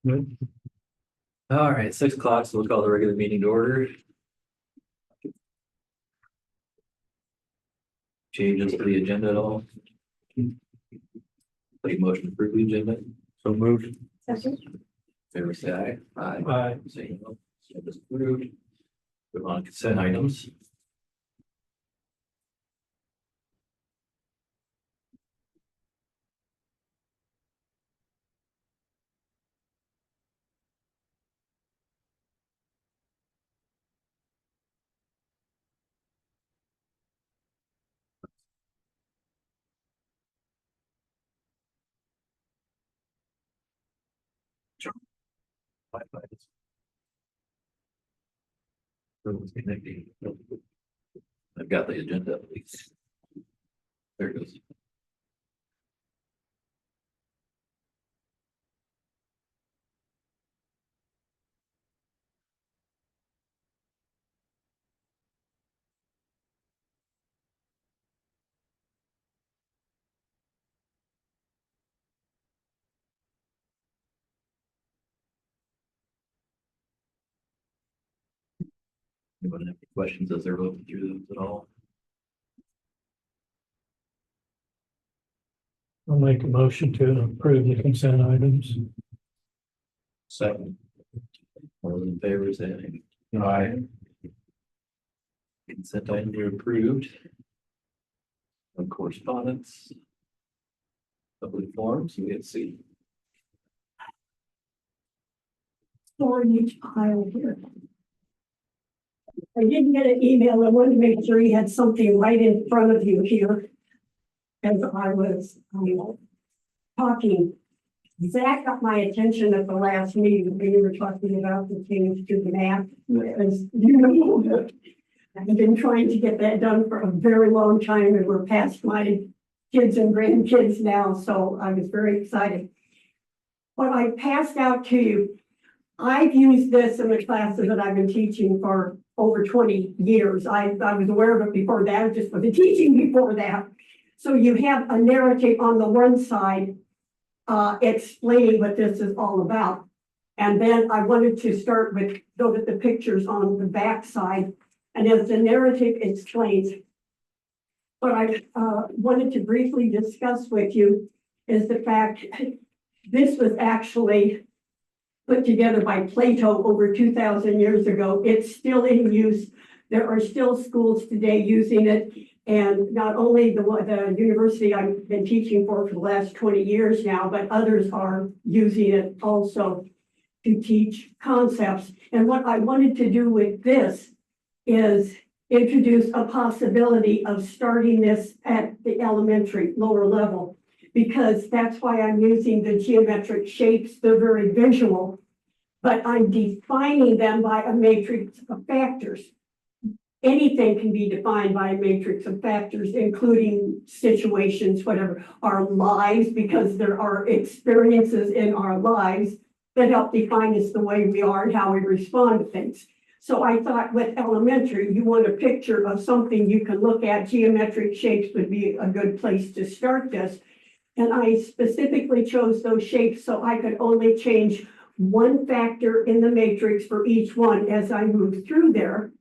All right, 6 o'clock, so we'll call the regular meeting to order. Changes to the agenda at all? Take motion to approve the agenda. So moved. Favor say aye. Aye. Say no. So it's approved. Move on to consent items. Five items. Everyone's connecting. I've got the agenda at least. There it goes. Anyone have any questions as they're looking through those at all? I'll make a motion to approve the consent items. Second. All those in favor say aye. Aye. Consent items are approved. No correspondence. Public forums, we can see. Storing each pile here. I didn't get an email. I wanted to make sure you had something right in front of you here. As I was talking, Zach got my attention at the last meeting when you were talking about the change to the map. As you know, I've been trying to get that done for a very long time, and we're past my kids and grandkids now, so I was very excited. What I passed out to you, I've used this in the classes that I've been teaching for over 20 years. I was aware of it before that, just for the teaching before that. So you have a narrative on the one side explaining what this is all about. And then I wanted to start with those at the pictures on the back side. And as the narrative explains, what I wanted to briefly discuss with you is the fact this was actually put together by Plato over 2,000 years ago. It's still in use. There are still schools today using it. And not only the university I've been teaching for the last 20 years now, but others are using it also to teach concepts. And what I wanted to do with this is introduce a possibility of starting this at the elementary lower level, because that's why I'm using the geometric shapes. They're very visual, but I'm defining them by a matrix of factors. Anything can be defined by a matrix of factors, including situations, whatever, our lives, because there are experiences in our lives that help define us the way we are and how we respond to things. So I thought with elementary, you want a picture of something you can look at. Geometric shapes would be a good place to start this. And I specifically chose those shapes so I could only change one factor in the matrix for each one as I move through there.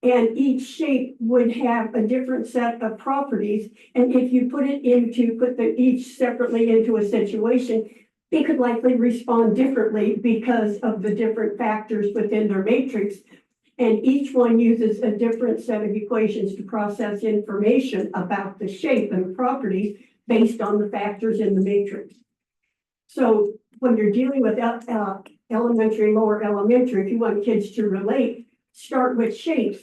And each shape would have a different set of properties. And if you put each separately into a situation, they could likely respond differently because of the different factors within their matrix. And each one uses a different set of equations to process information about the shape and the properties based on the factors in the matrix. So when you're dealing with elementary, lower elementary, if you want kids to relate, start with shapes.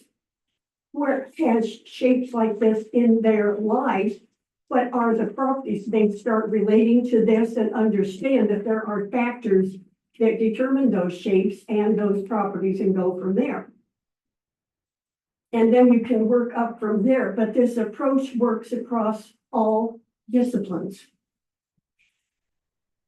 Where it has shapes like this in their lives, what are the properties? They start relating to this and understand that there are factors that determine those shapes and those properties and go from there. And then you can work up from there, but this approach works across all disciplines.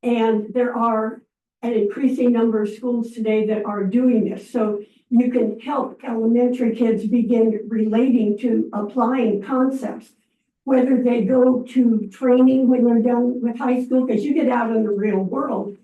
And there are an increasing number of schools today that are doing this. So you can help elementary kids begin relating to applying concepts, whether they go to training when they're done with high school, because you get out in the real world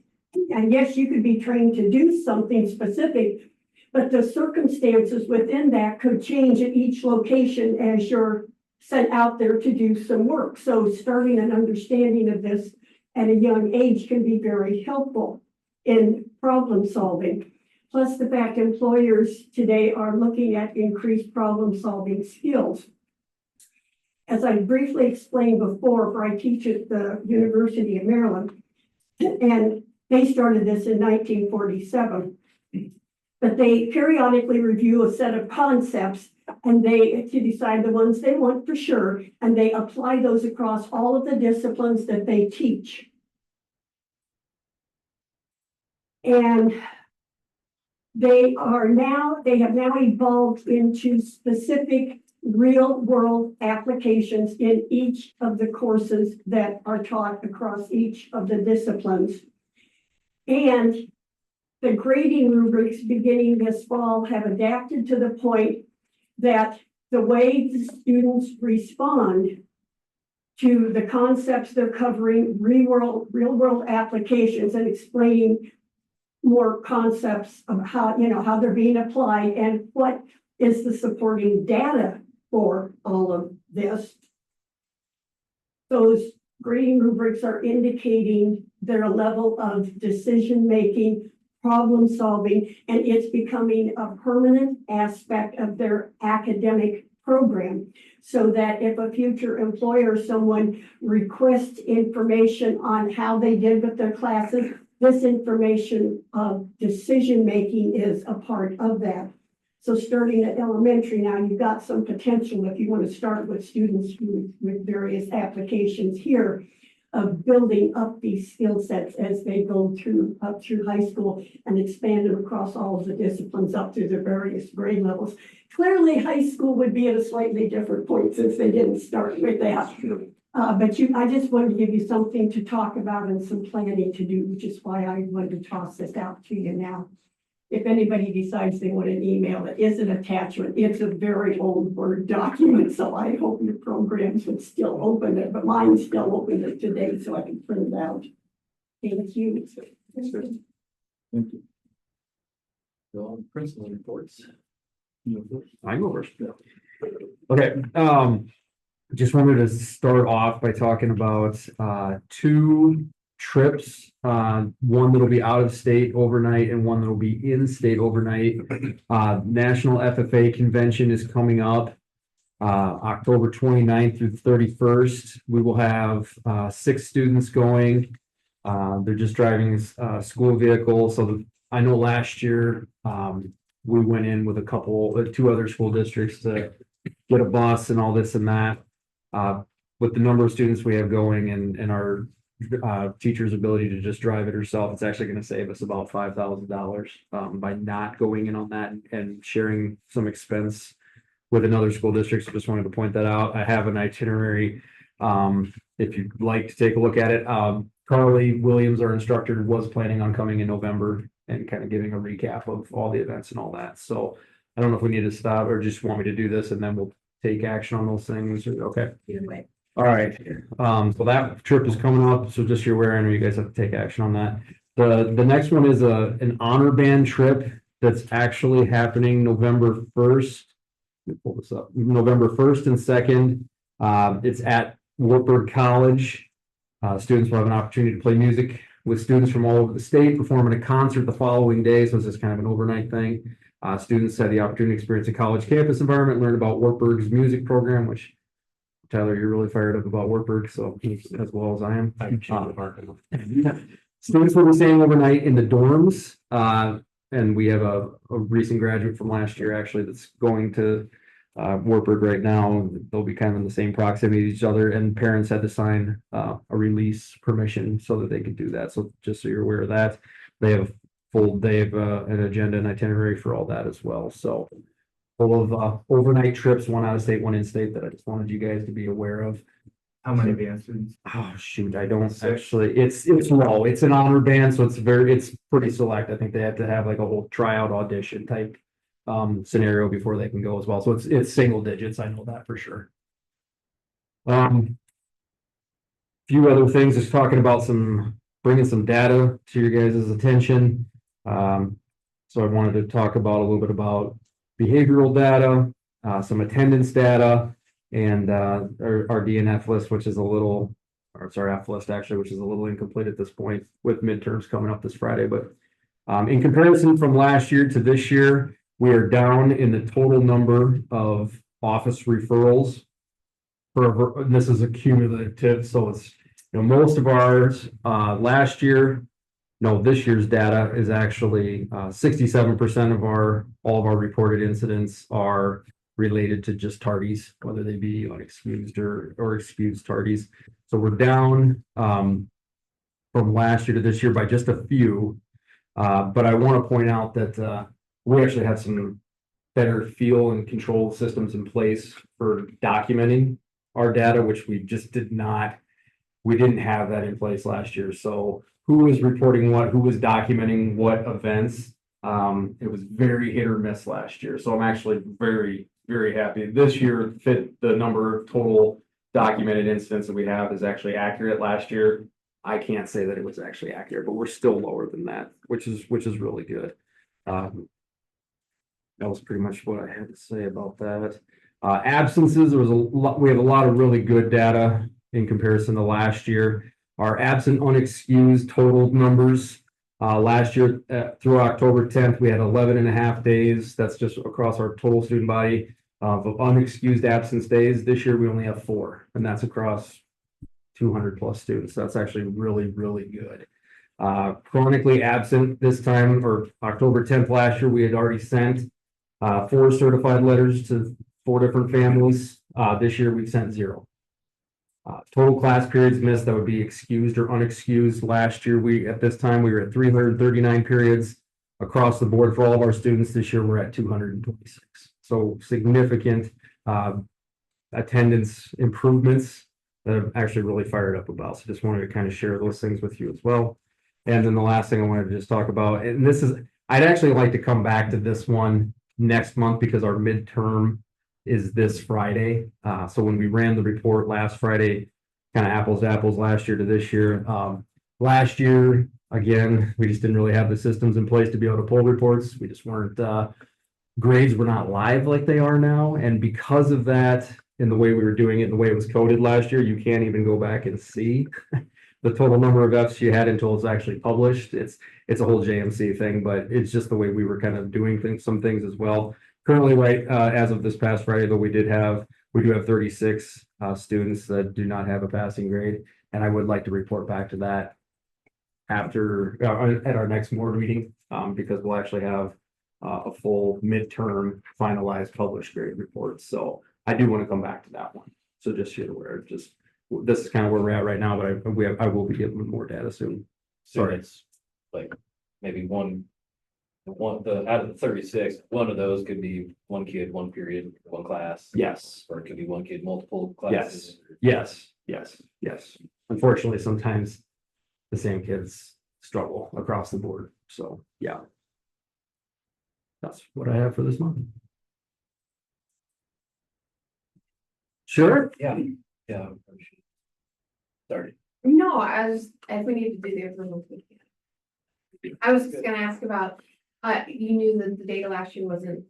And yes, you could be trained to do something specific, but the circumstances within that could change at each location as you're sent out there to do some work. So starting an understanding of this at a young age can be very helpful in problem solving. Plus the fact employers today are looking at increased problem solving skills. As I briefly explained before, where I teach at the University of Maryland, and they started this in 1947, but they periodically review a set of concepts and to decide the ones they want for sure, and they apply those across all of the disciplines that they teach. And they have now evolved into specific real world applications in each of the courses that are taught across each of the disciplines. And the grading rubrics beginning this fall have adapted to the point that the way the students respond to the concepts they're covering, real world applications, and explaining more concepts of how they're being applied and what is the supporting data for all of this. Those grading rubrics are indicating their level of decision-making, problem solving, and it's becoming a permanent aspect of their academic program, so that if a future employer, someone requests information on how they did with their classes, this information of decision-making is a part of that. So starting at elementary now, you've got some potential if you want to start with students with various applications here of building up these skill sets as they go up through high school and expand them across all of the disciplines up through the various grade levels. Clearly, high school would be at a slightly different point since they didn't start with that. But I just wanted to give you something to talk about and some planning to do, which is why I wanted to toss this out to you now. If anybody decides they want an email, it is an attachment. It's a very old Word document, so I hope your programs would still open it, but mine's still open it today, so I can print it out. Thank you. Thank you. So, principal reports. I go first. Okay, just wanted to start off by talking about two trips, one that'll be out of state overnight and one that'll be in state overnight. National FFA convention is coming up October 29th through 31st. We will have 6 students going. They're just driving a school vehicle. So I know last year we went in with two other school districts to get a bus and all this and that. With the number of students we have going and our teacher's ability to just drive it herself, it's actually going to save us about $5,000 by not going in on that and sharing some expense with another school district. So just wanted to point that out. I have an itinerary if you'd like to take a look at it. Carly Williams, our instructor, was planning on coming in November and kind of giving a recap of all the events and all that. So I don't know if we need to stop or just want me to do this and then we'll take action on those things. Okay. Either way. All right, so that trip is coming up, so just you're aware, and you guys have to take action on that. The next one is an honor band trip that's actually happening November 1st. Let me pull this up. November 1st and 2nd. It's at Wartburg College. Students will have an opportunity to play music with students from all over the state, performing a concert the following day, so it's just kind of an overnight thing. Students had the opportunity to experience a college campus environment, learn about Wartburg's music program, which Tyler, you're really fired up about Wartburg, so as well as I am. Students will be staying overnight in the dorms, and we have a recent graduate from last year actually that's going to Wartburg right now. They'll be kind of in the same proximity to each other, and parents had to sign a release permission so that they could do that. So just so you're aware of that, they have an agenda and itinerary for all that as well. So full of overnight trips, one out of state, one in state, that I just wanted you guys to be aware of. How many band students? Oh, shoot, I don't actually, it's low. It's an honor band, so it's pretty select. I think they have to have like a whole tryout audition type scenario before they can go as well. So it's single digits. I know that for sure. Few other things, just talking about some bringing some data to your guys' attention. So I wanted to talk about a little bit about behavioral data, some attendance data, and our DNF list, which is a little, or it's our F list actually, which is a little incomplete at this point with midterms coming up this Friday. But in comparison from last year to this year, we are down in the total number of office referrals. This is a cumulative, so it's, most of ours last year, no, this year's data is actually 67% of all of our reported incidents are related to just tardies, whether they be unexcused or excused tardies. So we're down from last year to this year by just a few. But I want to point out that we actually have some better feel and control systems in place for documenting our data, which we just didn't have that in place last year. So who was reporting what, who was documenting what events? It was very hit or miss last year. So I'm actually very, very happy. This year, the number of total documented incidents that we have is actually accurate. Last year, I can't say that it was actually accurate, but we're still lower than that, which is really good. That was pretty much what I had to say about that. Absences, there was a lot, we have a lot of really good data in comparison to last year. Our absent unexcused total numbers, last year through October 10th, we had 11 and a half days. That's just across our total student body of unexcused absence days. This year, we only have 4, and that's across 200 plus students. That's actually really, really good. Chronically absent this time, or October 10th last year, we had already sent 4 certified letters to 4 different families. This year we've sent 0. Total class periods missed, that would be excused or unexcused. Last year, at this time, we were at 339 periods across the board for all of our students. This year, we're at 226. So significant attendance improvements that I'm actually really fired up about. So just wanted to kind of share those things with you as well. And then the last thing I wanted to just talk about, and this is, I'd actually like to come back to this one next month because our midterm is this Friday. So when we ran the report last Friday, kind of apples to apples last year to this year. Last year, again, we just didn't really have the systems in place to be able to pull reports. We just weren't, grades were not live like they are now. And because of that, in the way we were doing it, and the way it was coded last year, you can't even go back and see the total number of Fs you had until it's actually published. It's a whole JMC thing, but it's just the way we were kind of doing some things as well. Currently, right, as of this past Friday, though, we do have 36 students that do not have a passing grade, and I would like to report back to that after at our next board meeting, because we'll actually have a full midterm finalized published grade report. So I do want to come back to that one. So just so you're aware, this is kind of where we're at right now, but I will be getting more data soon. So it's like maybe out of the 36, one of those could be one kid, one period, one class. Yes. Or it could be one kid, multiple classes. Yes. Unfortunately, sometimes the same kids struggle across the board. So yeah. That's what I have for this month. Sure. Yeah. Sorry. No, if we need to do the approval, we can. I was just gonna ask about, you knew that the data last year wasn't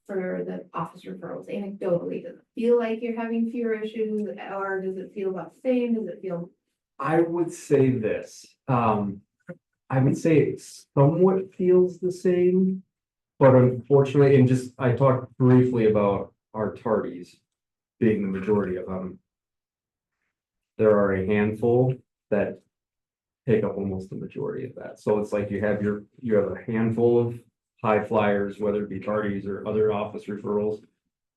for the office referrals. Anecdotally, does it feel like you're having fewer issues, or does it feel about the same? Does it feel? I would say this. I would say it somewhat feels the same, but unfortunately, I talked briefly about our tardies being the majority of them. There are a handful that take up almost the majority of that. So it's like you have a handful of high flyers, whether it be tardies or other office referrals,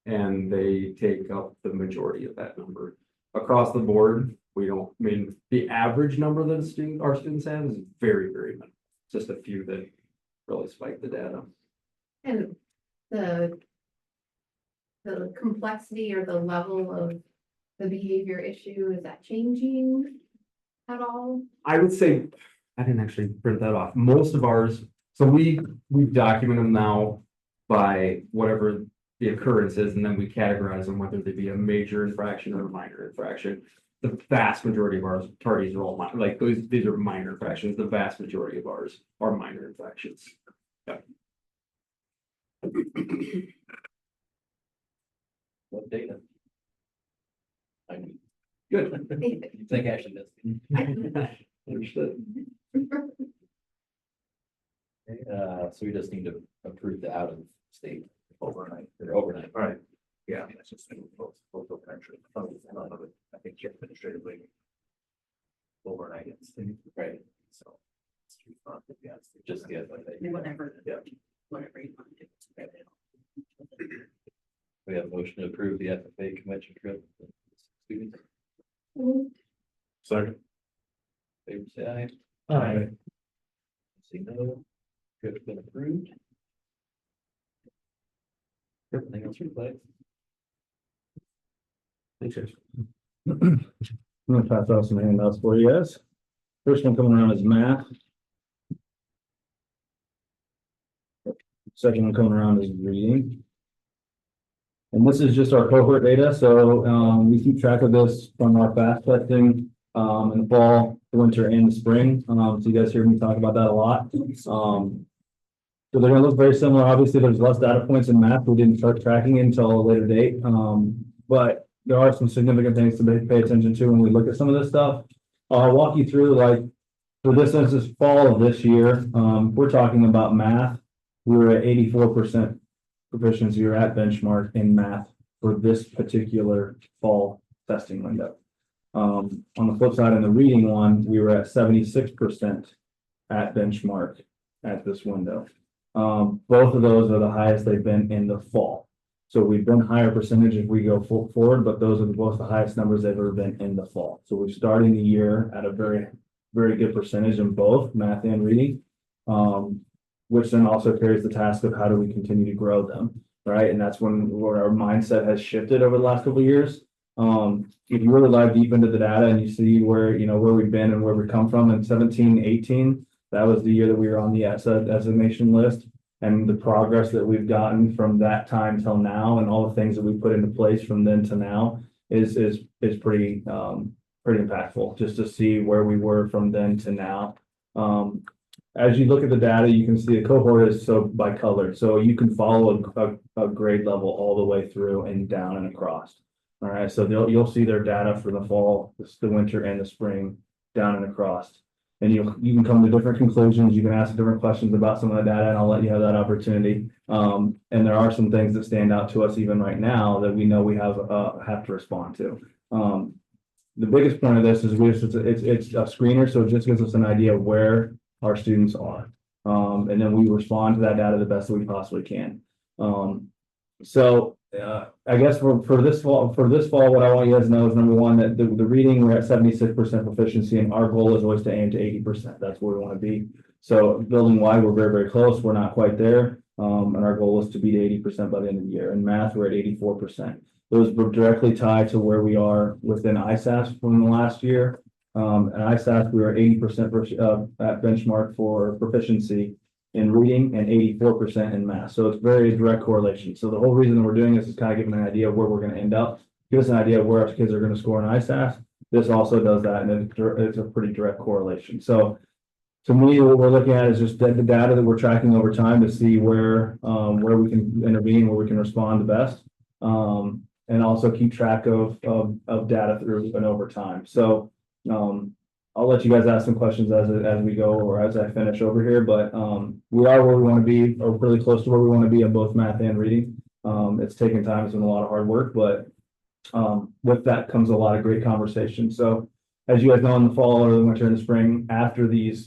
and they take up the majority of that number. Across the board, the average number that our students have is very, very minimal. Just a few that really spike the data. And the complexity or the level of the behavior issue, is that changing at all? I would say, I didn't actually print that off. Most of ours, so we document them now by whatever the occurrence is, and then we categorize them, whether they be a major infraction or a minor infraction. the vast majority of our tardies are all minor, like these are minor infractions. The vast majority of ours are minor infractions. What data? I mean, Good. you think Ashley does? Understood. So we just need to approve the out of state overnight or overnight. All right. Yeah, that's just local country. I think administratively. Overnight, it's, Right, so. just the FFA. Whatever. Yeah. Whatever you want to do. We have a motion to approve the FFA convention trip. Students, Second. favor say aye. Aye. See no, trip's been approved. Everything else replay. Thanks, guys. I'm gonna pass out some handouts for you guys. First one coming around is math. Second one coming around is reading. And this is just our cohort data, so we keep track of this from our fast testing in the fall, the winter, and the spring. So you guys hear me talk about that a lot. So they're gonna look very similar. Obviously, there's less data points in math. We didn't start tracking it until a later date. But there are some significant things to pay attention to when we look at some of this stuff. I'll walk you through, like, for this instance, fall of this year, we're talking about math. We were at 84% proficiency or at benchmark in math for this particular fall testing window. On the flip side, in the reading one, we were at 76% at benchmark at this window. Both of those are the highest they've been in the fall. So we've been higher percentage if we go forward, but those are both the highest numbers they've ever been in the fall. So we're starting the year at a very, very good percentage in both math and reading. Which then also carries the task of how do we continue to grow them, right? And that's where our mindset has shifted over the last couple of years. If you really dive deep into the data and you see where we've been and where we come from in 17, 18, that was the year that we were on the ESSA designation list. And the progress that we've gotten from that time till now and all the things that we put into place from then to now is pretty impactful just to see where we were from then to now. As you look at the data, you can see the cohort is so by color. So you can follow a grade level all the way through and down and across. All right. So you'll see their data for the fall, the winter, and the spring down and across. And you can come to different conclusions. You can ask different questions about some of the data, and I'll let you have that opportunity. And there are some things that stand out to us even right now that we know we have to respond to. The biggest point of this is it's a screener, so it just gives us an idea of where our students are. And then we respond to that data the best that we possibly can. I guess for this fall, what I want you guys to know is number one, that the reading, we're at 76% proficiency, and our goal is always to aim to 80%. That's where we want to be. So building wide, we're very, very close. We're not quite there. And our goal is to beat 80% by the end of the year. In math, we're at 84%. Those were directly tied to where we are within ISAS from the last year. And ISAS, we were 80% at benchmark for proficiency in reading and 84% in math. So it's very direct correlation. So the whole reason that we're doing this is kind of giving an idea of where we're going to end up, give us an idea of where our kids are going to score in ISAS. This also does that, and it's a pretty direct correlation. So to me, what we're looking at is just the data that we're tracking over time to see where we can intervene, where we can respond the best, and also keep track of data through and over time. So I'll let you guys ask some questions as we go or as I finish over here, but we are where we want to be, or really close to where we want to be in both math and reading. It's taken time, it's been a lot of hard work, but with that comes a lot of great conversation. So as you guys know, in the fall or the winter and the spring, after these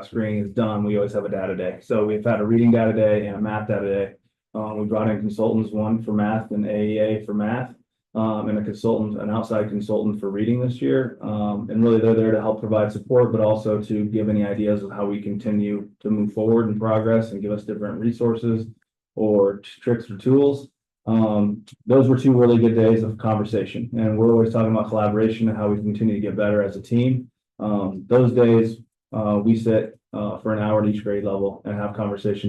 screening is done, we always have a data day. So we've had a reading data day and a math data day. We brought in consultants, one for math and AEA for math. And an outside consultant for reading this year. And really they're there to help provide support, but also to give any ideas of how we continue to move forward and progress and give us different resources or tricks or tools. Those were two really good days of conversation. And we're always talking about collaboration and how we continue to get better as a team. Those days, we sit for an hour at each grade level and have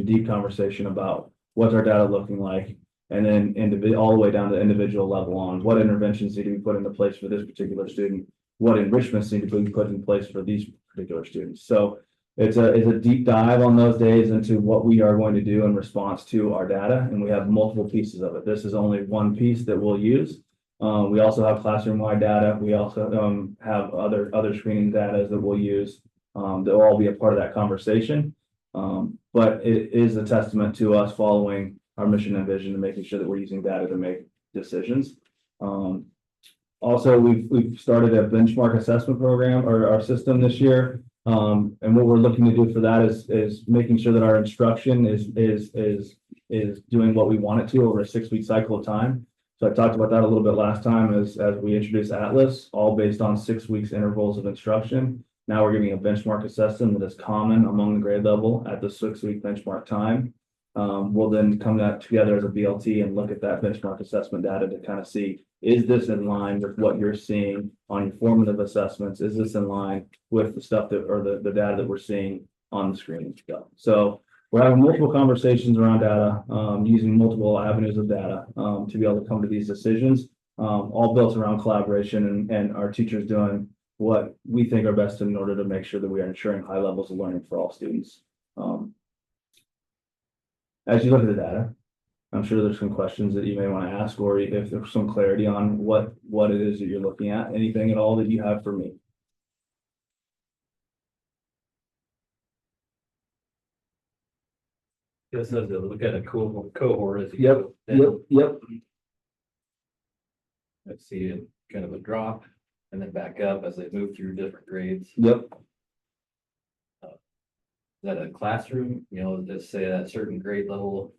deep conversation about what's our data looking like. And then all the way down to individual level on what interventions need to be put into place for this particular student, what enrichments need to be put in place for these particular students. So it's a deep dive on those days into what we are going to do in response to our data, and we have multiple pieces of it. This is only one piece that we'll use. We also have classroom-wide data. We also have other screening data that we'll use. That will all be a part of that conversation. But it is a testament to us following our mission and vision and making sure that we're using data to make decisions. Also, we've started a benchmark assessment program or our system this year. And what we're looking to do for that is making sure that our instruction is doing what we want it to over a 6-week cycle of time. So I talked about that a little bit last time as we introduced Atlas, all based on 6 weeks intervals of instruction. Now we're giving a benchmark assessment that is common among the grade level at the 6-week benchmark time. We'll then come together as a BLT and look at that benchmark assessment data to kind of see, is this in line with what you're seeing on your formative assessments? Is this in line with the stuff that, or the data that we're seeing on the screen? So we're having multiple conversations around data, using multiple avenues of data to be able to come to these decisions, all built around collaboration and our teachers doing what we think are best in order to make sure that we are ensuring high levels of learning for all students. As you look at the data, I'm sure there's some questions that you may want to ask, or if there's some clarity on what it is that you're looking at, anything at all that you have for me. This is a look at a cohort as you Yep, go. yep. Let's see it kind of a drop and then back up as they move through different grades. Yep. Is that a classroom, just say that certain grade level,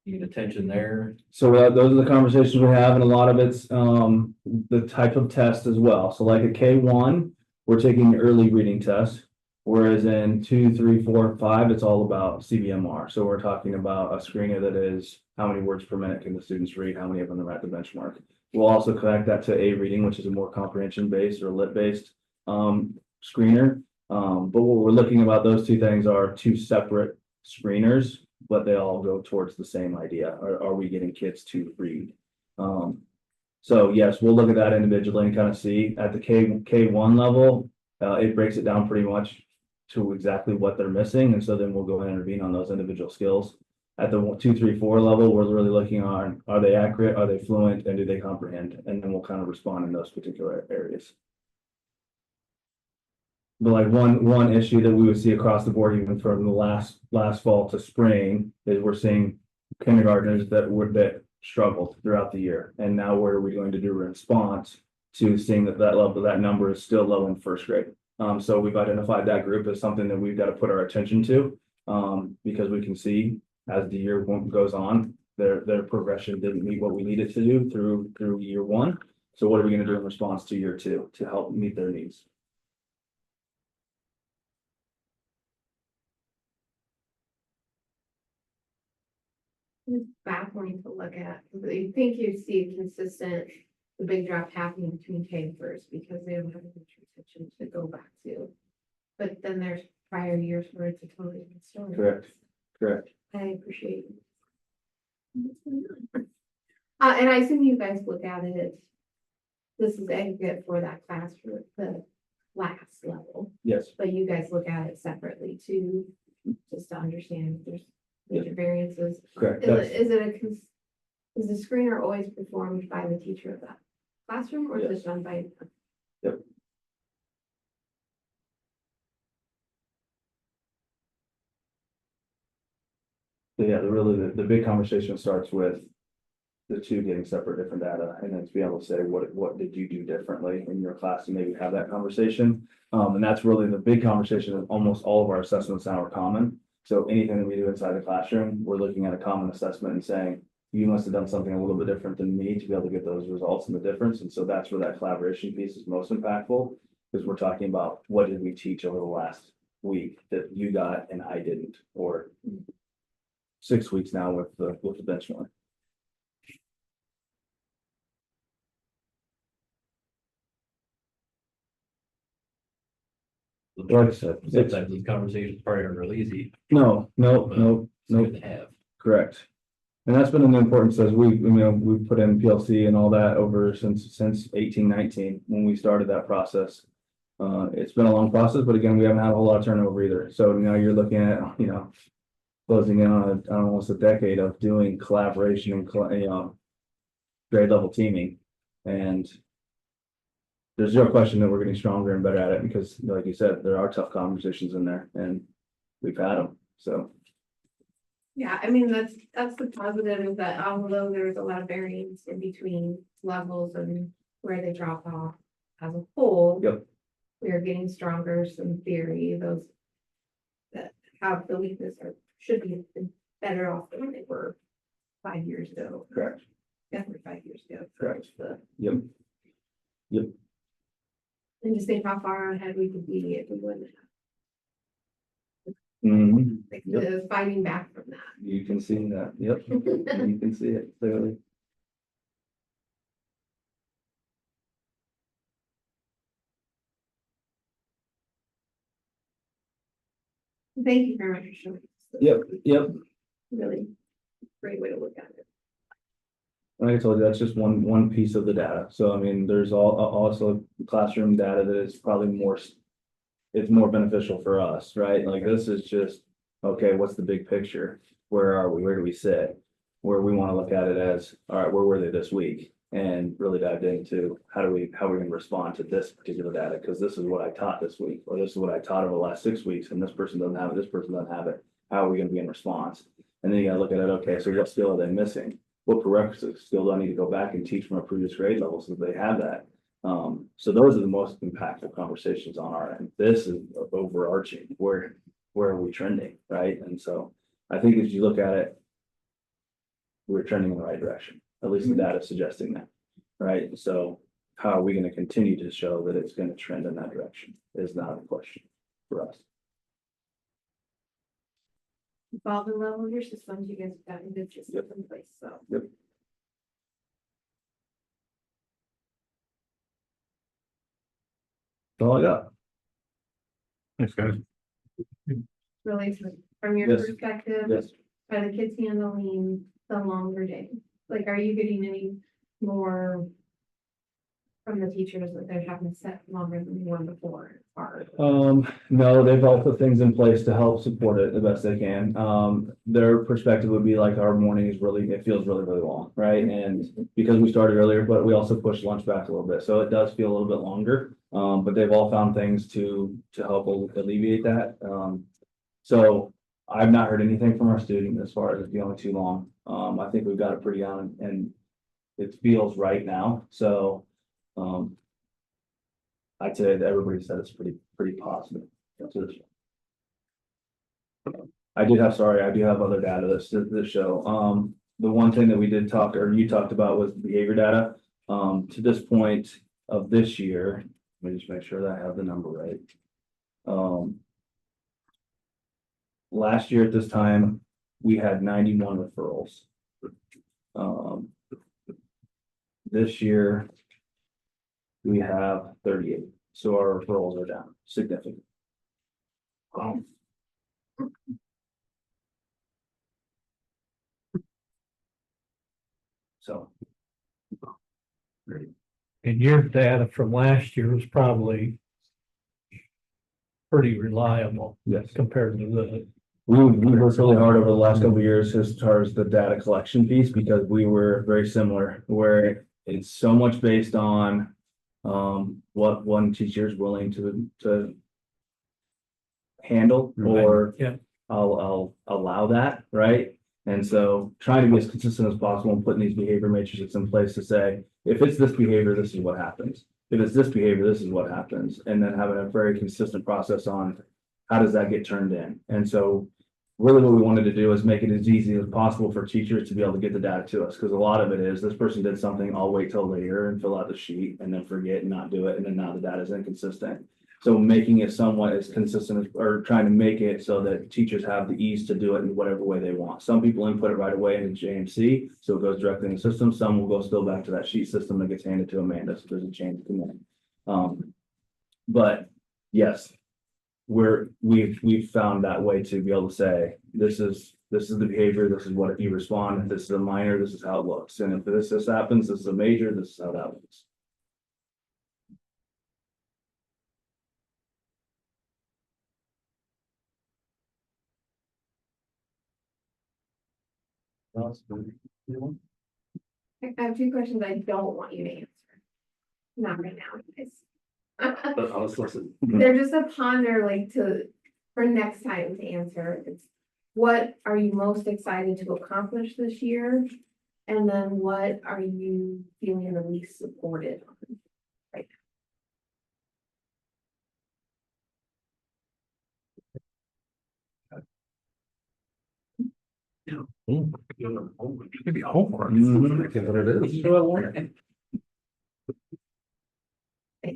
need attention there? So those are the conversations we have, and a lot of it's the type of test as well. So like at K1, we're taking an early reading test, whereas in 2, 3, 4, 5, it's all about CBMR. So we're talking about a screener that is how many words per minute can the students read, how many of them are at the benchmark. We'll also connect that to A reading, which is a more comprehension based or lit based screener. But what we're looking about, those two things are two separate screeners, but they all go towards the same idea. Are we getting kids to read? So yes, we'll look at that individually and kind of see at the K1 level, it breaks it down pretty much to exactly what they're missing. And so then we'll go and intervene on those individual skills. At the 2, 3, 4 level, we're really looking on, are they accurate? Are they fluent? And do they comprehend? And then we'll kind of respond in those particular areas. But like one issue that we would see across the board, even from the last fall to spring, is we're seeing kindergartners that struggled throughout the year. And now what are we going to do in response to seeing that number is still low in first grade? So we've identified that group as something that we've got to put our attention to, because we can see as the year goes on, their progression didn't meet what we needed to do through year 1. So what are we going to do in response to year 2 to help meet their needs? It's baffling to look at. You think you see consistent, the big drop happening between K and first because they don't have a transition to go back to. But then there's prior years where it's a totally different story. Correct. I appreciate it. And I assume you guys look at it. This is aggregate for that class for the last level, Yes. but you guys look at it separately too, just to understand if there's major variances. Correct. Is the screener always performed by the teacher of that classroom, or is Yes. it done by? Yep. So yeah, the big conversation starts with the two getting separate different data, and then to be able to say, what did you do differently in your class, and maybe have that conversation. And that's really the big conversation of almost all of our assessments now are common. So anything that we do inside the classroom, we're looking at a common assessment and saying, you must have done something a little bit different than me to be able to get those results and the difference. And so that's where that collaboration piece is most impactful, because we're talking about what did we teach over the last week that you got and I didn't, or 6 weeks now with the benchmark. Like I said, Sometimes these conversations probably aren't real easy. No, It's good to have. correct. And that's been an importance as we've put in PLC and all that over since 1819, when we started that process. It's been a long process, but again, we haven't had a whole lot of turnover either. So now you're looking at, closing in on almost a decade of doing collaboration and, grade level teaming. And there's no question that we're getting stronger and better at it because, like you said, there are tough conversations in there and we've had them. So, Yeah, I mean, that's the positive is that although there's a lot of variance in between levels and where they drop off as a whole. Yep. We are getting stronger, so in theory, those that have the weakness should be better off than they were 5 years ago. correct, Definitely 5 years ago. correct. The- Yep. And just think how far ahead we could be if we wouldn't have, Mhm. like, Yep. the fighting back from You can see that. Yep. that. You can see it clearly. Thank you very much for showing. us. Yep. Really great way to look at it. Like I told you, that's just one piece of the data. So I mean, there's also classroom data that is probably it's more beneficial for us, right? Like this is just, okay, what's the big picture? Where are we? Where do we sit? Where we want to look at it as, all right, where were they this week? And really dive into how are we gonna respond to this particular data? Because this is what I taught this week, or this is what I taught over the last 6 weeks, and this person doesn't have it, this person doesn't have it. How are we gonna be in response? And then you gotta look at it, okay, so what skill are they missing? What prerequisite skill do I need to go back and teach from a previous grade level so that they have that? So those are the most impactful conversations on our end. This is overarching, where are we trending, right? And so I think if you look at it, we're trending in the right direction, at least the data is suggesting that, right? So how are we gonna continue to show that it's gonna trend in that direction is not a question for us. Evolve the level of your systems, you guys have gotten good systems in place, so. That's all I got. Thanks, guys. Really, from your Yes. perspective, Yes. are the kids handling the longer day? Like, are you getting any more from the teachers that they're having to set longer than the one before? Or, No, they've all put things in place to help support it the best they can. Their perspective would be like our morning is it feels really, really long, right? And because we started earlier, but we also pushed lunch back a little bit, so it does feel a little bit longer. But they've all found things to help alleviate that. So I've not heard anything from our student as far as it feeling too long. I think we've got it pretty on and it feels right now, so. I'd say that everybody said it's pretty positive. To this. I do have other data that show, the one thing that we did talk, or you talked about was behavior data. To this point of this year, let me just make sure that I have the number right. Last year at this time, we had 91 referrals. This year, we have 38, so our referrals are down significantly. So. And your data from last year was probably pretty reliable Yes. compared to the. We worked really hard over the last couple of years as far as the data collection piece, because we were very similar, where it's so much based on what one teacher is willing to handle, or Yeah. I'll allow that, right? And so trying to be as consistent as possible and putting these behavior matrices in place to say, if it's this behavior, this is what happens. If it's this behavior, this is what happens. And then having a very consistent process on how does that get turned in? And so really what we wanted to do is make it as easy as possible for teachers to be able to get the data to us. Because a lot of it is this person did something, I'll wait till later and fill out the sheet and then forget and not do it. And then now the data is inconsistent. So making it somewhat as consistent as, or trying to make it so that teachers have the ease to do it in whatever way they want. Some people input it right away into JMC, so it goes directly in the system. Some will go still back to that sheet system that gets handed to Amanda, so there's a chain of command. But yes, we've found that way to be able to say, this is this is the behavior, this is what you respond, if this is a minor, this is how it looks, and if this happens, this is a major, this is how that looks. I have two questions I don't want you to answer. Not right now, guys. But I was listening. They're just a ponder like for next time to answer. It's what are you most excited to accomplish this year? And then what are you feeling the least supported on right Maybe homework. Mhm. That's what it is.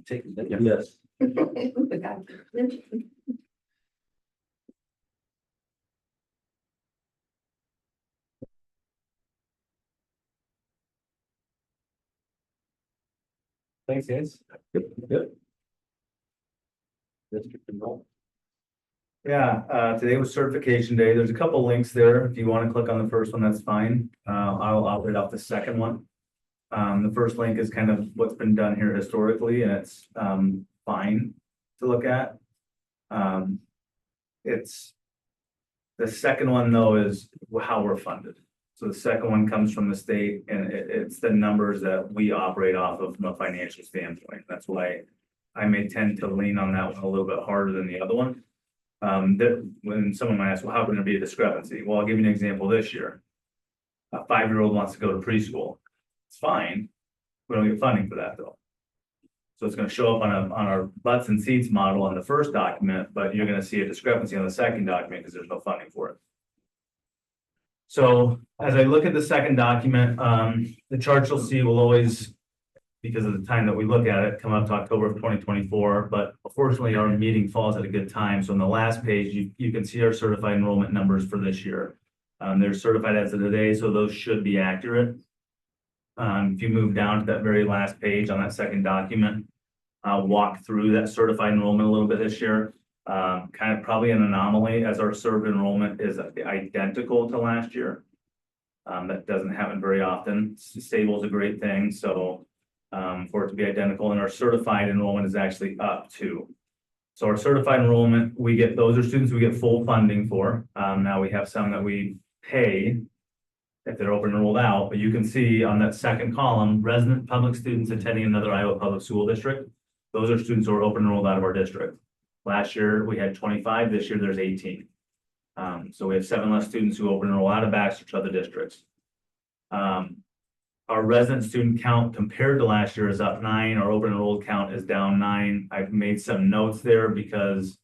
Take it. Yes. now? But God, Thanks, guys. Yep. District enrollment. Yeah, today was certification day. There's a couple links there. If you want to click on the first one, that's fine. I'll read off the second one. The first link is kind of what's been done here historically, and it's fine to look at. It's the second one though is how we're funded. So the second one comes from the state, and it's the numbers that we operate off of from a financial standpoint. That's why I may tend to lean on that one a little bit harder than the other one. That when someone might ask, well, how can there be a discrepancy? Well, I'll give you an example this year. A 5-year-old wants to go to preschool. It's fine. We don't get funding for that though. So it's gonna show up on our butts and seats model on the first document, but you're gonna see a discrepancy on the second document because there's no funding for it. So as I look at the second document, the chart you'll see will always, because of the time that we look at it, come up to October of 2024, but unfortunately our meeting falls at a good time. So on the last page, you can see our certified enrollment numbers for this year. They're certified as of today, so those should be accurate. If you move down to that very last page on that second document, I'll walk through that certified enrollment a little bit this year. Kind of probably an anomaly as our served enrollment is identical to last year. That doesn't happen very often. Stable is a great thing, so for it to be identical, and our certified enrollment is actually up too. So our certified enrollment, those are students we get full funding for. Now we have some that we pay if they're open enrolled out, but you can see on that second column, resident public students attending another Iowa public school district. Those are students who are open enrolled out of our district. Last year, we had 25, this year there's 18. So we have 7 less students who open enroll out of Baxter to other districts. Our resident student count compared to last year is up 9, our open enrolled count is down 9. I've made some notes there because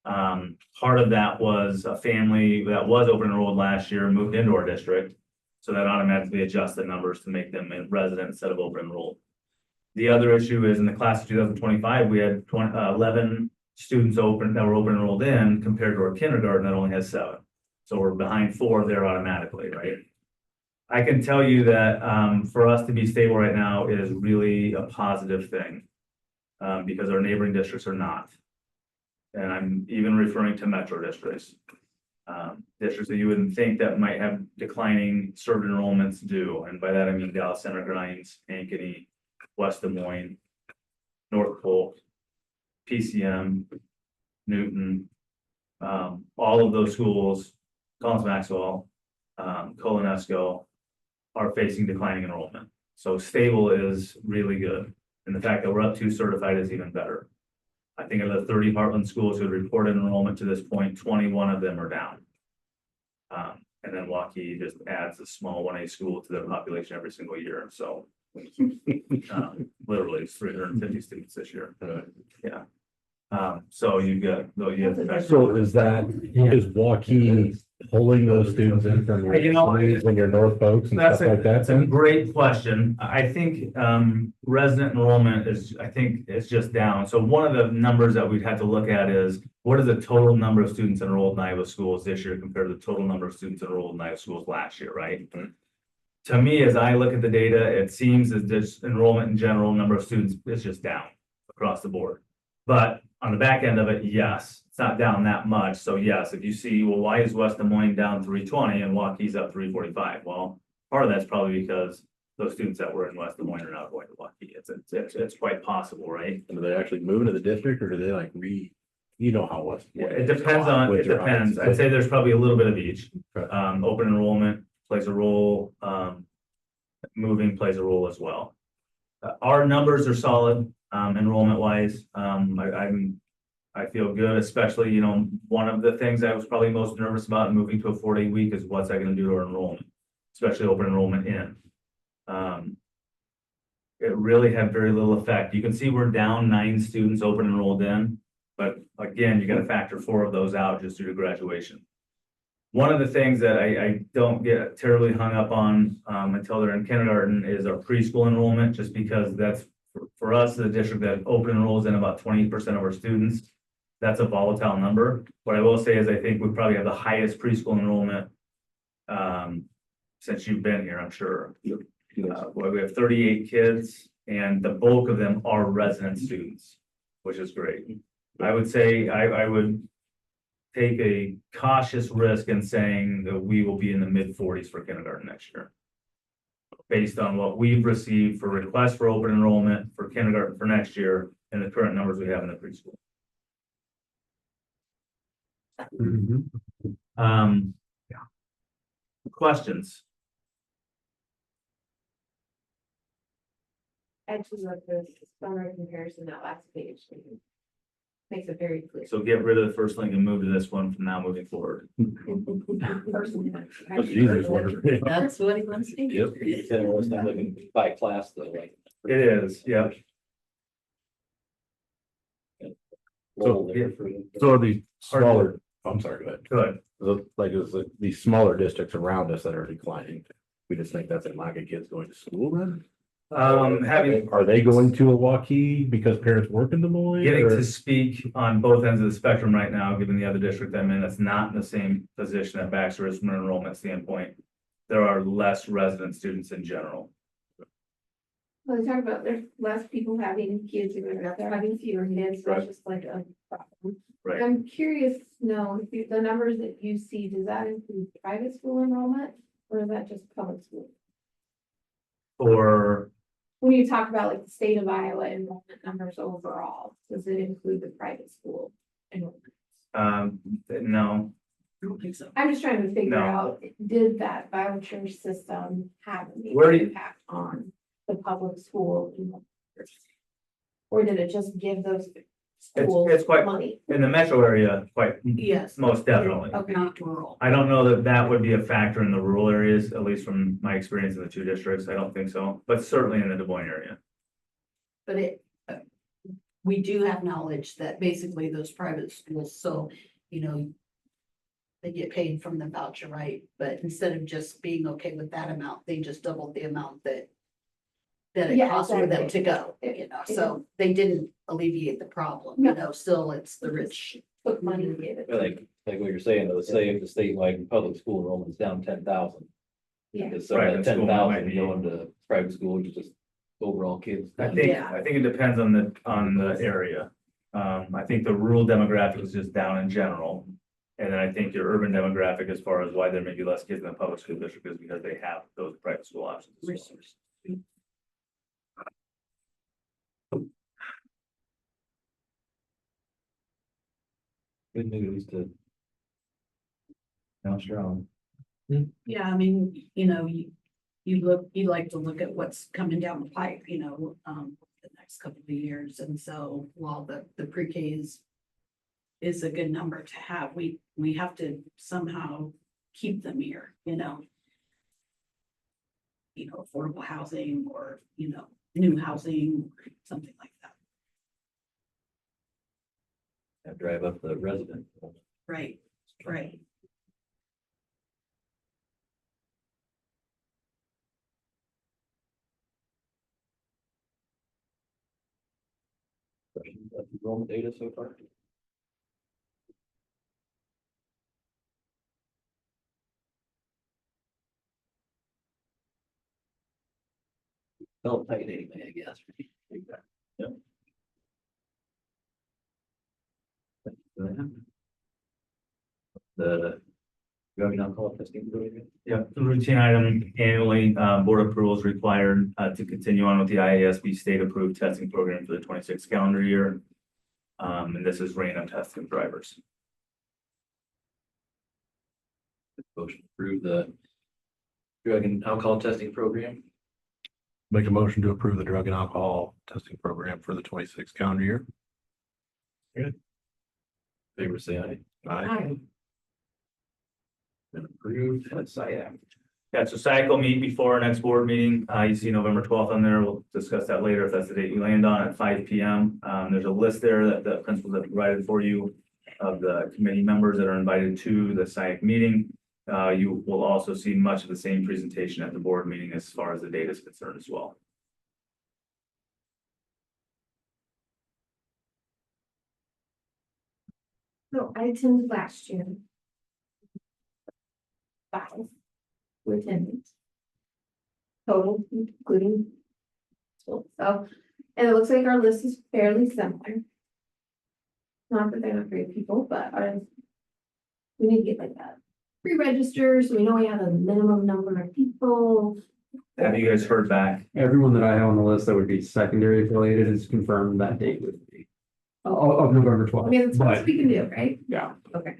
part of that was a family that was open enrolled last year moved into our district. So that automatically adjusts the numbers to make them resident instead of open enrolled. The other issue is in the class of 2025, we had 11 students that were open enrolled in compared to our kindergarten that only has 7. So we're behind 4 there automatically, right? I can tell you that for us to be stable right now is really a positive thing because our neighboring districts are not. And I'm even referring to metro districts. Districts that you wouldn't think that might have declining served enrollments do. And by that, I mean Dallas Center, Grimes, Ankeny, West Des Moines, North Polk, PCM, Newton, all of those schools, Collins Maxwell, Colonesco are facing declining enrollment. So stable is really good. And the fact that we're up to certified is even better. I think of the 30 Heartland schools who have reported enrollment to this point, 21 of them are down. And then Waukee just adds a small 1A school to their population every single year. So literally it's 350 students this year. Yeah. So you have. So is Waukee pulling those students in from your You know, cities and your North Folks and stuff like that? That's a great question. I think resident enrollment is just down. So one of the numbers that we'd have to look at is what is the total number of students enrolled in Iowa schools this year compared to the total number of students enrolled in Iowa schools last year, right? Mm-hmm. To me, as I look at the data, it seems as this enrollment in general, number of students is just down across the board. But on the back end of it, yes, it's not down that much. So yes, if you see, well, why is West Des Moines down 320 and Waukees up 345? Well, part of that's probably because those students that were in West Des Moines are now going to Waukee. It's quite possible, right? And are they actually moving to the district or do they like you know how West? Yeah, it depends. I'd say there's probably a little bit of each. Okay. Open enrollment plays a role, moving plays a role as well. Our numbers are solid, enrollment wise. I feel good, especially, you know, one of the things I was probably most nervous about moving to a 4-day week is what's that gonna do to our enrollment, especially open enrollment in. It really had very little effect. You can see we're down 9 students open enrolled in, but again, you gotta factor 4 of those out just due to graduation. One of the things that I don't get terribly hung up on until they're in kindergarten is our preschool enrollment, just because that's for us, the district that open enrolls in about 20% of our students. That's a volatile number. What I will say is I think we probably have the highest preschool enrollment since you've been here, I'm sure. Well, we have 38 kids and the bulk of them are resident students, which is great. I would say I would take a cautious risk in saying that we will be in the mid-40s for kindergarten next year. Based on what we've received for requests for open enrollment for kindergarten for next year and the current numbers we have in the preschool. Questions? I just love the summary comparison, that last page. Makes it very clear. So get rid of the first link and move to this one from now moving forward. Personally, That's the easiest one. That's what he wants to do. Yep. It's interesting looking by class though, like. It is, yeah. Roll there So the smaller, I'm sorry, go ahead. Good. Like it was like these smaller districts around us that are declining. We just think that's a lack of kids going to school then? Having, Are they going to a Waukee because parents work in Des Moines? getting or- to speak on both ends of the spectrum right now, given the other district I'm in, that's not in the same position that Baxter is from an enrollment standpoint. There are less resident students in general. Well, they talk about there's less people having kids, or they're having fewer kids, so Right. it's just like a problem. Right. I'm curious to know, if the numbers that you see, does that include private school enrollment, or is that just public school? Or, When you talk about like the state of Iowa enrollment numbers overall, does it include the private school enrollment? no, I don't think so. I'm just trying to figure No. out, did that voucher system have any Where do you- impact on the public school enrollment? Or did it just give those schools it's quite- money? in the metro area, quite, Yes. most definitely. Okay. Not rural. I don't know that that would be a factor in the rural areas, at least from my experience in the 2 districts. I don't think so, but certainly in the Des Moines area. But we do have knowledge that basically those private schools, so, you know, they get paid from the voucher, right? But instead of just being okay with that amount, they just doubled the amount that it Yeah, costs for them to exactly. go, you know, so they didn't alleviate the problem, you know, still it's the rich. Put money and gave it. Like what you're saying, though, say if the statewide public school enrollment's down 10,000. Yeah. Because some of Private that school 10,000 might be- going to private school, which is just overall kids. I think, Yeah. I think it depends on the area. I think the rural demographic is just down in general. And then I think your urban demographic, as far as why there may be less kids in the public school district, is because they have those private school options. as well. Resource. Good news to. Now strong. Yeah, I mean, you know, you like to look at what's coming down the pipe, you know, the next couple of years. And so while the pre-K is a good number to have, we have to somehow keep them here, you know. You know, affordable housing or, you know, new housing, something like that. Drive up the resident. Right, right. Questions about the enrollment data so far? Felt tight anyway, I guess. Yep. The drug and alcohol testing program. Yep, the routine item annually, board approval is required, to continue on with the IASB state approved testing program for the 26th calendar year. And this is random testing of drivers. Motion to approve the drug and alcohol testing program. Make a motion to approve the drug and alcohol testing program for the 26th calendar year. Favor say aye. Aye. Been approved. That's SIAC. Yeah, so SAC will meet before our next board meeting. You see November 12th on there. We'll discuss that later if that's the date we land on at 5 p.m. There's a list there that the principals have provided for you of the committee members that are invited to the SIAC meeting. You will also see much of the same presentation at the board meeting as far as the data is concerned as well. So I attended last year. 5 were attended. Total, including. So, and it looks like our list is fairly similar. Not that they're not great people, but ours. We need to get like that pre-register, so we know we have a minimum number of people. Have you guys heard back? Everyone that I have on the list that would be secondary affiliated is confirmed that date would be. Of November I 12th. mean, it's what But, we can do, right? yeah. Okay.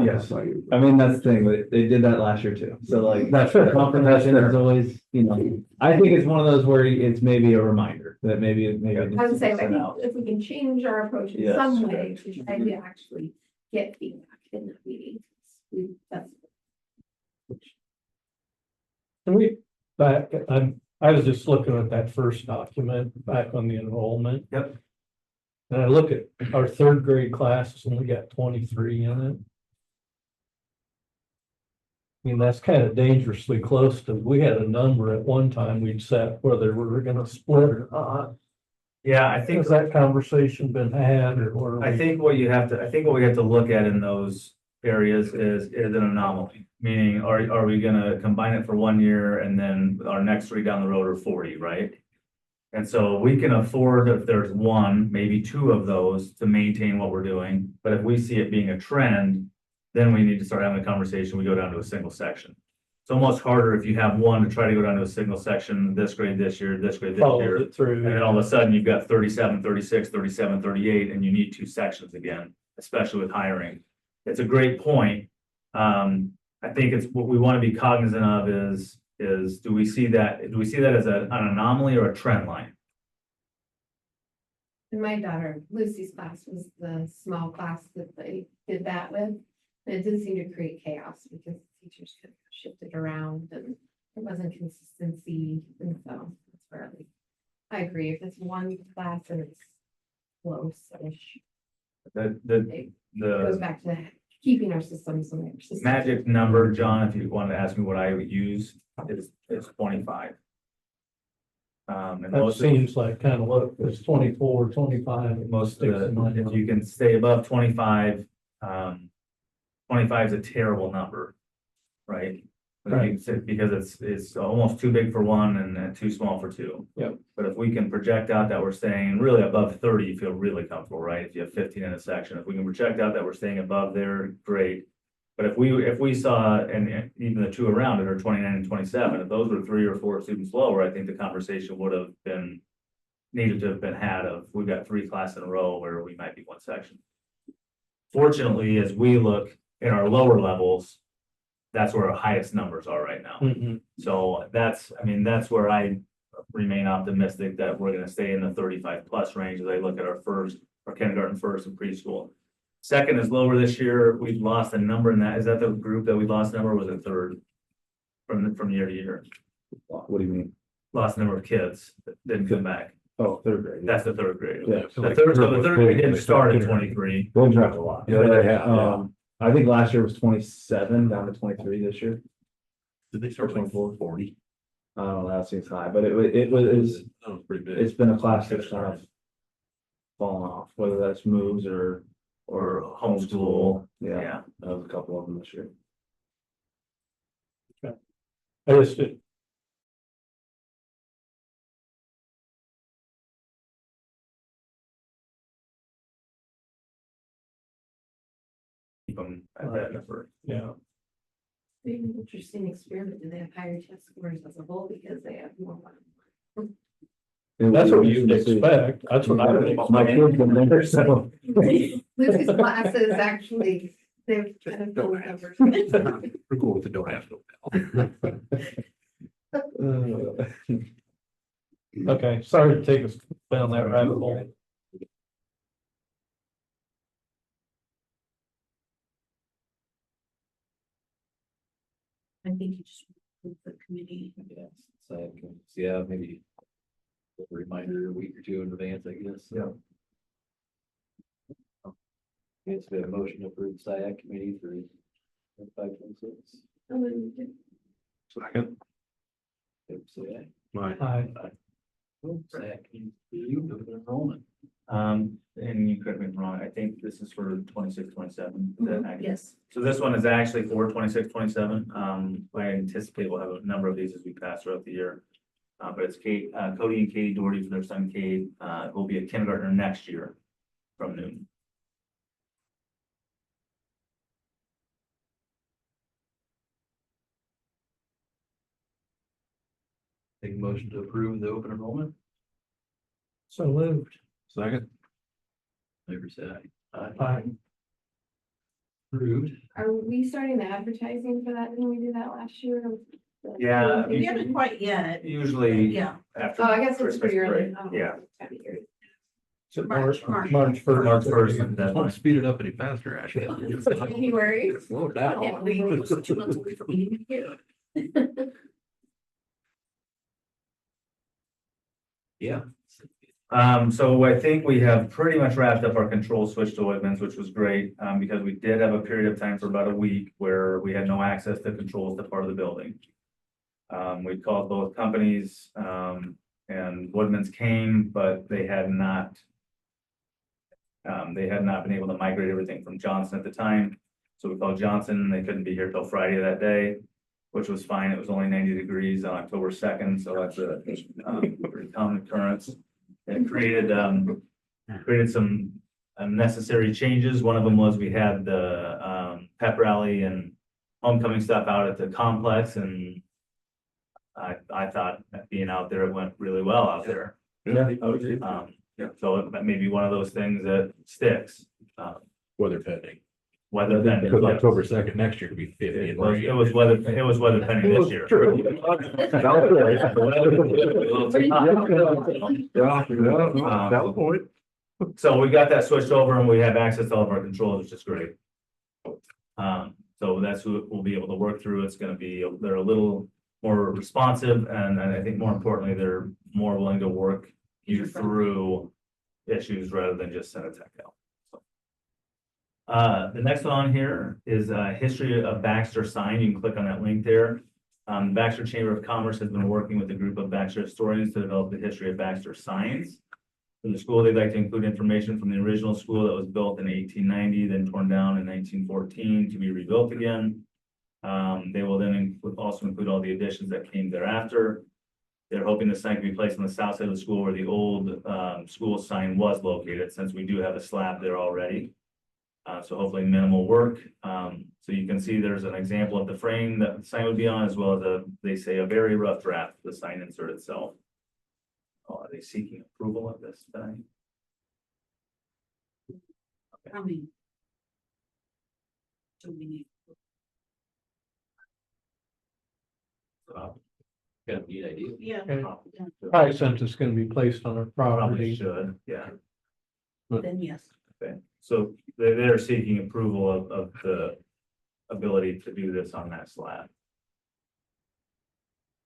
Yes. I mean, that's the thing, but they did that last year too. So like, That's fair. confirmation is always, you know, I think it's one of those where it's maybe a reminder that maybe. it I needs would to say, be I sent think out. if we can change our approach in Yes. some way to try to actually get feedback in that meeting. That's. Can we back, I was just looking at that first document back on the enrollment. Yep. And I look at our third grade classes and we got 23 in it. I mean, that's kind of dangerously close to, we had a number at one time we'd set whether we were gonna split or not. Yeah, I think. Has that conversation been had or? I think what we have to look at in those areas is an anomaly. Meaning, are we gonna combine it for 1 year and then our next 3 down the road are 40, right? And so we can afford, if there's 1, maybe 2 of those to maintain what we're doing. But if we see it being a trend, then we need to start having a conversation. We go down to a single section. It's almost harder if you have 1 to try to go down to a single section, this grade this year, this grade this Follows year. it through. And then all of a sudden you've got 37, 36, 37, 38, and you need 2 sections again, especially with hiring. It's a great point. I think it's what we want to be cognizant of is do we see that as an anomaly or a trend line? And my daughter Lucy's class was the small class that they did that with. And it did seem to create chaos because teachers could shift it around and there wasn't consistency. And so that's where I agree. If it's 1 class and it's close-ish, it goes back to keeping our systems. Magic number, John, if you want to ask me what I would use, is 25. And That most seems like kind of what it's 24, 25. most of the, if you can stay above 25, 25 is a terrible number, right? Right. Because it's almost too big for 1 and too small for 2. Yep. But if we can project out that we're staying really above 30, you feel really comfortable, right? If you have 15 in a section, if we can project out that we're staying above there, great. But if we saw, and even the 2 around it are 29 and 27, if those were 3 or 4 students lower, I think the conversation would have been needed to have been had of, we've got 3 classes in a row where we might be 1 section. Fortunately, as we look in our lower levels, that's where our highest numbers are right now. Mhm. So that's where I remain optimistic that we're gonna stay in the 35+ range as I look at our kindergarten first and preschool. Second is lower this year. We've lost a number in that. Is that the group that we lost number, or was it third? From year to year, What do you mean? lost number of kids that didn't come back. Oh, third grade. That's the 3rd grade. Yeah. The third grade didn't start in 23. We'll drop a lot. Yeah, they have, yeah. I think last year was 27 down to 23 this year. Did they start like 40? I don't know, that seems high, but it was, That was pretty big. it's been a class that's kind of fallen off, whether that's moves or Homeschool. Yeah, Yeah. that was a couple of them this year. I just, them at that number. Yeah, Maybe an interesting experiment, do they have higher test scores as a whole because they have more one? that's what you'd expect. That's what I would My expect. kids been there, so. Lucy's classes actually, they've kind of pulled numbers. We're cool with the don't have no bell. Okay, sorry to take us down that rabbit hole. I think you just move the committee. Yeah, so, yeah, maybe a reminder a week or two in advance, I guess. Yeah. Yes, we have a motion to approve SiAC committee for 526. Second. Say My. Aye. aye. SiAC committee, open enrollment. And you correct me if I'm wrong, I think this is for 26, 27. Is that accurate? Yes. So this one is actually for 26, 27. I anticipate we'll have a number of these as we pass throughout the year. But it's Kate, Cody and Katie Doherty for their son Cade, will be a kindergartner next year from noon. Take a motion to approve the open enrollment. So moved. Second. Favor say aye. Aye. Approved. Are we starting the advertising for that? Didn't we do that last year? Yeah. We haven't quite yet. Usually Yeah. after. Oh, I guess it's Christmas pretty early. break. Oh, Yeah. that'd be great. So March. March March 1st. Don't deadline. speed it up any faster, Ashley. January. Slow it Yeah, down. we were 2 months away from being here. Yeah. So I think we have pretty much wrapped up our control switch to Whitman's, which was great, because we did have a period of time for about a week where we had no access to controls to part of the building. We called both companies, and Woodman's came, but they had not been able to migrate everything from Johnson at the time. So we called Johnson, they couldn't be here till Friday that day, which was fine. It was only 90 degrees on October 2nd, so that's a pretty common occurrence. It created some unnecessary changes. One of them was we had the pep rally and homecoming stuff out at the complex, and I thought that being out there, it went really well out there. Yeah, I would agree. So that may be one of those things that sticks. Weather pending. Weather pending. Because October 2nd next year could be 50. It was weather pending this year. Valid point. So we got that switched over and we have access to all of our controls, which is great. So that's who we'll be able to work through. It's gonna be, they're a little more responsive, and I think more importantly, they're more willing to work you through issues rather than just send a tech out. So. The next one on here is a history of Baxter sign. You can click on that link there. Baxter Chamber of Commerce has been working with a group of Baxter historians to develop the history of Baxter signs. In the school, they'd like to include information from the original school that was built in 1890, then torn down in 1914 to be rebuilt again. They will then also include all the additions that came thereafter. They're hoping the sign can be placed on the south side of the school where the old school sign was located, since we do have a slab there already. So hopefully minimal work. So you can see there's an example of the frame that the sign would be on, as well as they say a very rough draft of the sign insert itself. Are they seeking approval of this tonight? I mean. Do we need? Got a neat idea. Yeah. Probably since it's gonna be placed on a Probably property. should, yeah. Then yes. Okay, so they're seeking approval of the ability to do this on that slab.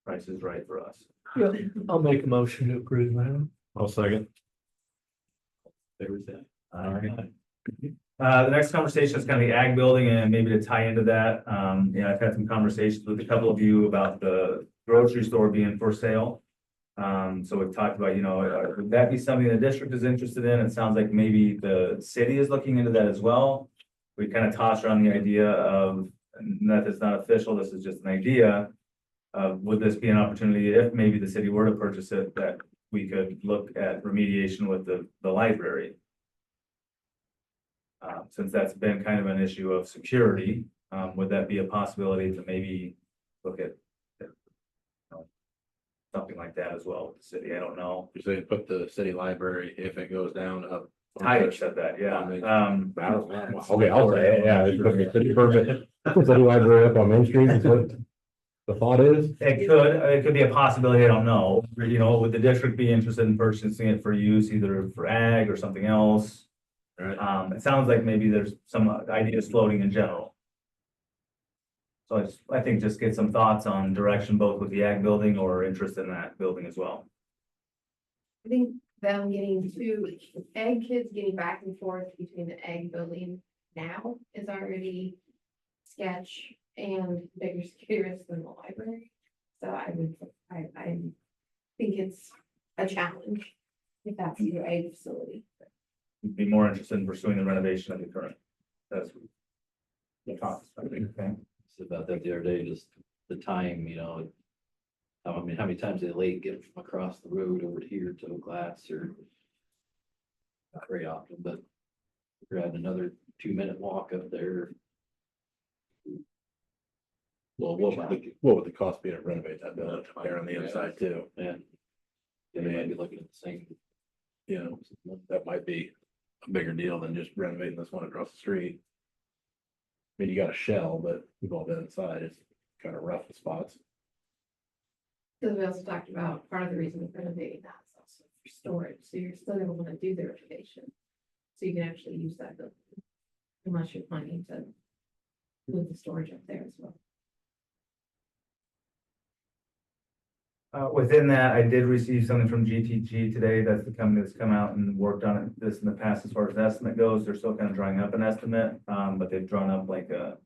Price is right for us. Yeah, I'll make a motion to approve that. I'll second. Favor say aye. All right. The next conversation is kind of the ag building, and maybe to tie into that, I've had some conversations with a couple of you about the grocery store being for sale. So we've talked about, would that be something the district is interested in? It sounds like maybe the city is looking into that as well. We kind of tossed around the idea of, and that is not official, this is just an idea. Would this be an opportunity, if maybe the city were to purchase it, that we could look at remediation with the library? Since that's been kind of an issue of security, would that be a possibility to maybe look at something like that as well with the city? I don't know. You say put the city library, if it goes down up. Tyler said that, yeah. Okay, I'll say, yeah, it's put the city permit, city library up on Main Street is what the thought is. It could be a possibility, I don't know. You know, would the district be interested in purchasing it for use, either for ag or something else? Right. It sounds like maybe there's some ideas floating in general. So I think just get some thoughts on direction, both with the ag building or interest in that building as well. I think them getting egg kids getting back and forth between the egg building now is already sketch and bigger scary risk than the library. So I think it's a challenge if that's your egg facility. Be more interested in pursuing the renovation of the current. That's the cost, I think, okay? It's about that the other day, just the time, you know. I mean, how many times they late get from across the road over here to Glass or. Not very often, but we're at another 2-minute walk up there. Well, what would the cost be to renovate that building there on the inside too? And they might be looking at the same. You know, that might be a bigger deal than just renovating this one across the street. I mean, you got a shell, but we've all been inside, it's kind of rough in spots. Because we also talked about part of the reason we're renovating that is also for storage, so you're still gonna wanna do the renovation. So you can actually use that building. Unless you're planning to move the storage up there as well. Within that, I did receive something from GTG today. That's the company that's come out and worked on this in the past as far as estimate goes. They're still kind of drawing up an estimate, but they've drawn up like a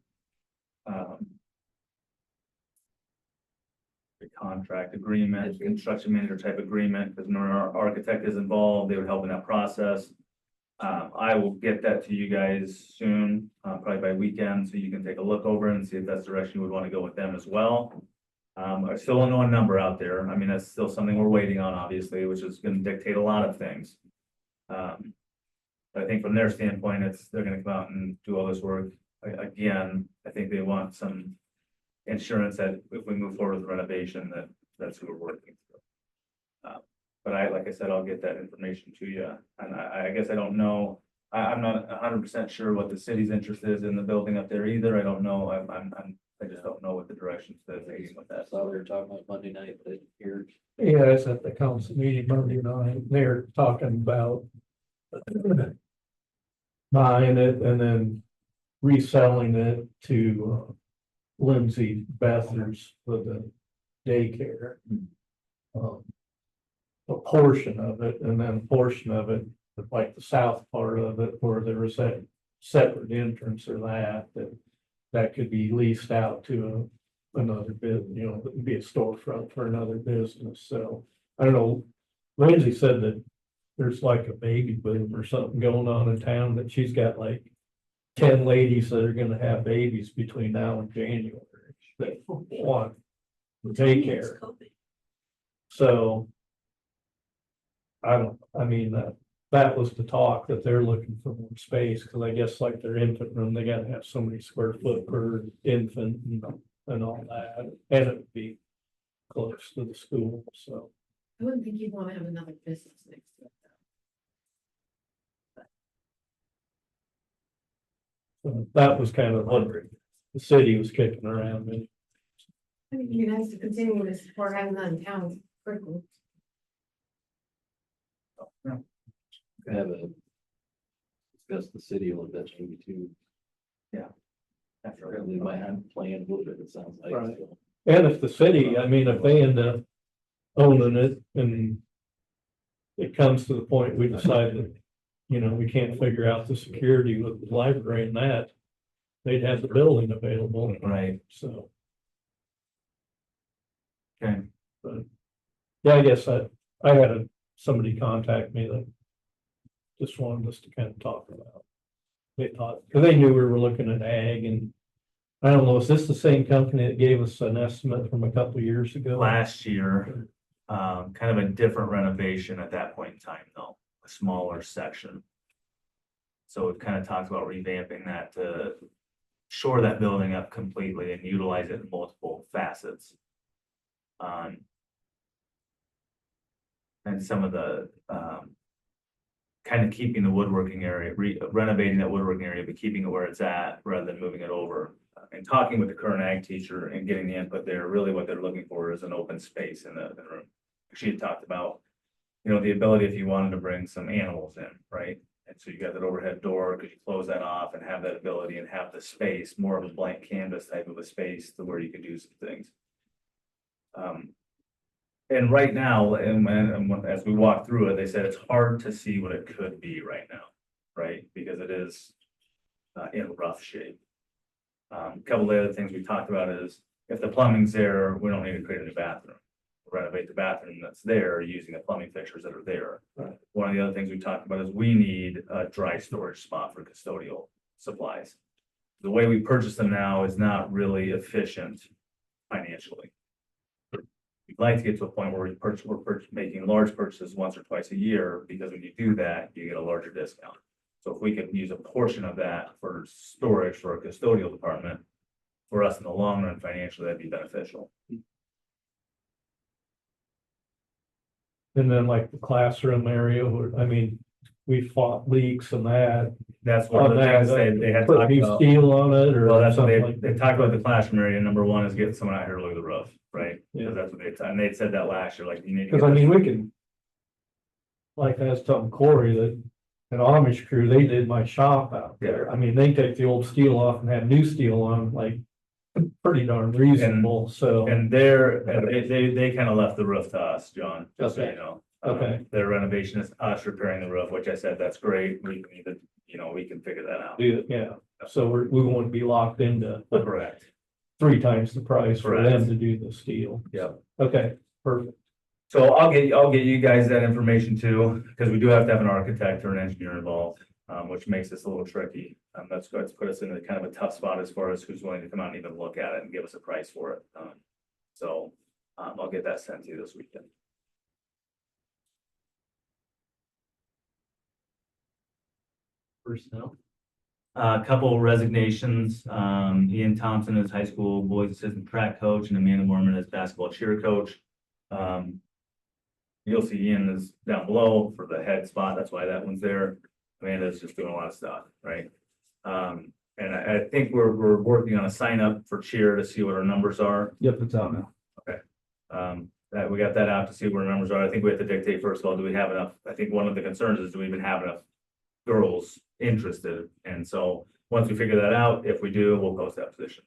contract agreement, construction manager type agreement, because our architect is involved. They would help in that process. I will get that to you guys soon, probably by weekend, so you can take a look over and see if that's the direction you would want to go with them as well. I still don't know a number out there. I mean, that's still something we're waiting on, obviously, which is going to dictate a lot of things. But I think from their standpoint, they're going to come out and do all this work. Again, I think they want some insurance that if we move forward with renovation, that's who we're working through. But like I said, I'll get that information to you. And I guess I don't know. I'm not 100% sure what the city's interest is in the building up there either. I don't know. I just don't know what the directions they're taking with that. So we were talking about Monday night, but here. Yeah, it's at the council meeting Monday night. They're talking about buying it and then reselling it to Lindsay Bethers for the daycare. A portion of it, and then a portion of it, like the south part of it, where there was that separate entrance or that could be leased out to another bit, you know, it would be a storefront for another business. So I don't know. Lindsay said that there's like a baby boom or something going on in town, that she's got like 10 ladies that are gonna have babies between now and January that want daycare. So I mean, that was the talk, that they're looking for more space, because I guess like their infant room, they gotta have so many square foot per infant and all that, and it would be close to the school, so. I wouldn't think you'd wanna have another business next to it though. So that was kind of what the city was kicking around. And I think it'd be nice to continue to support having that in town quickly. Have discuss the city a little bit, maybe too. That's right. Apparently might have planned a little bit, it sounds like. Right. So. And if the city, I mean, if they end up owning it and it comes to the point we decide that, you know, we can't figure out the security with the library and that, they'd have the building available. Right. So, Okay. but yeah, I guess I had somebody contact me that just wanted us to kind of talk about. They thought, because they knew we were looking at ag, and I don't know, is this the same company that gave us an estimate from a couple of years ago? Last year, kind of a different renovation at that point in time, though, a smaller section. So we've kind of talked about revamping that to shore that building up completely and utilize it in multiple facets. And some of the, kind of keeping the woodworking area, renovating that woodworking area, but keeping it where it's at rather than moving it over. And talking with the current ag teacher and getting the input there, really what they're looking for is an open space in the room. She had talked about, you know, the ability if you wanted to bring some animals in, right? And so you got that overhead door, because you close that off and have that ability and have the space, more of a blank canvas type of a space to where you could do some things. And right now, as we walk through it, they said it's hard to see what it could be right now, right? Because it is in rough shape. A couple of the other things we talked about is if the plumbing's there, we don't need to create a new bathroom. Renovate the bathroom that's there using the plumbing fixtures that are there. Right. One of the other things we talked about is we need a dry storage spot for custodial supplies. The way we purchase them now is not really efficient financially. We'd like to get to a point where we're making large purchases once or twice a year, because when you do that, you get a larger discount. So if we could use a portion of that for storage for a custodial department, for us in the long run financially, that'd be beneficial. And then like the classroom area, where, I mean, we fought leaks and that. That's one of the things they had Put talked new about. steel on it or Well, that's what something like they that. talked about the classroom area. Number one is getting someone out here to look at the roof, right? Yeah. Because that's what and they said that last year, like you need to. Cause get I mean, this- we can. Like I was telling Corey that an Amish crew, they did my shop out there. I mean, they take the old steel off and have new steel on, like. Pretty darn reasonable, so. And they kind of left the roof to us, John, just so you Okay. know. Okay. Their renovation is us repairing the roof, which I said, that's great. We can either, we can figure that out. Do it, yeah, so we won't be locked into Correct. 3 times the price for them Correct. to do the steel. Yep. Okay, perfect. So I'll get you guys that information too, because we do have to have an architect or an engineer involved, which makes this a little tricky. That's going to put us in a kind of a tough spot as far as who's willing to come out and even look at it and give us a price for it. I'll get that sent to you this weekend. Personnel. A couple resignations. Ian Thompson is high school boys assistant track coach, and Amanda Mormon is basketball cheer coach. You'll see Ian is down below for the head spot. That's why that one's there. Amanda's just doing a lot of stuff, right? And I think we're working on a sign up for cheer to see what our numbers are. Yep, it's out now. That we got that out to see what our numbers are. I think we have to dictate first of all, do we have enough? I think one of the concerns is, do we even have enough girls interested? And so once we figure that out, if we do, we'll post that position.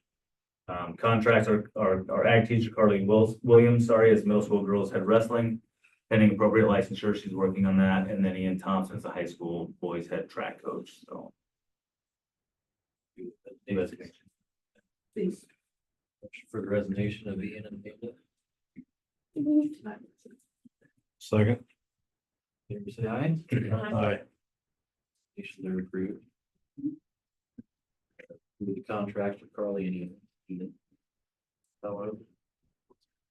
Contracts are our ag teacher Carly Williams, as middle school girls head wrestling, pending appropriate licensure. She's working on that. And then Ian Thompson is the high school boys head track coach. So. Resignation. Please. Motion for the resignation of Ian and Amanda. Second. Favor say aye. Aye. Resignations are approved. Approve the contract for Carly and Ian. Hello.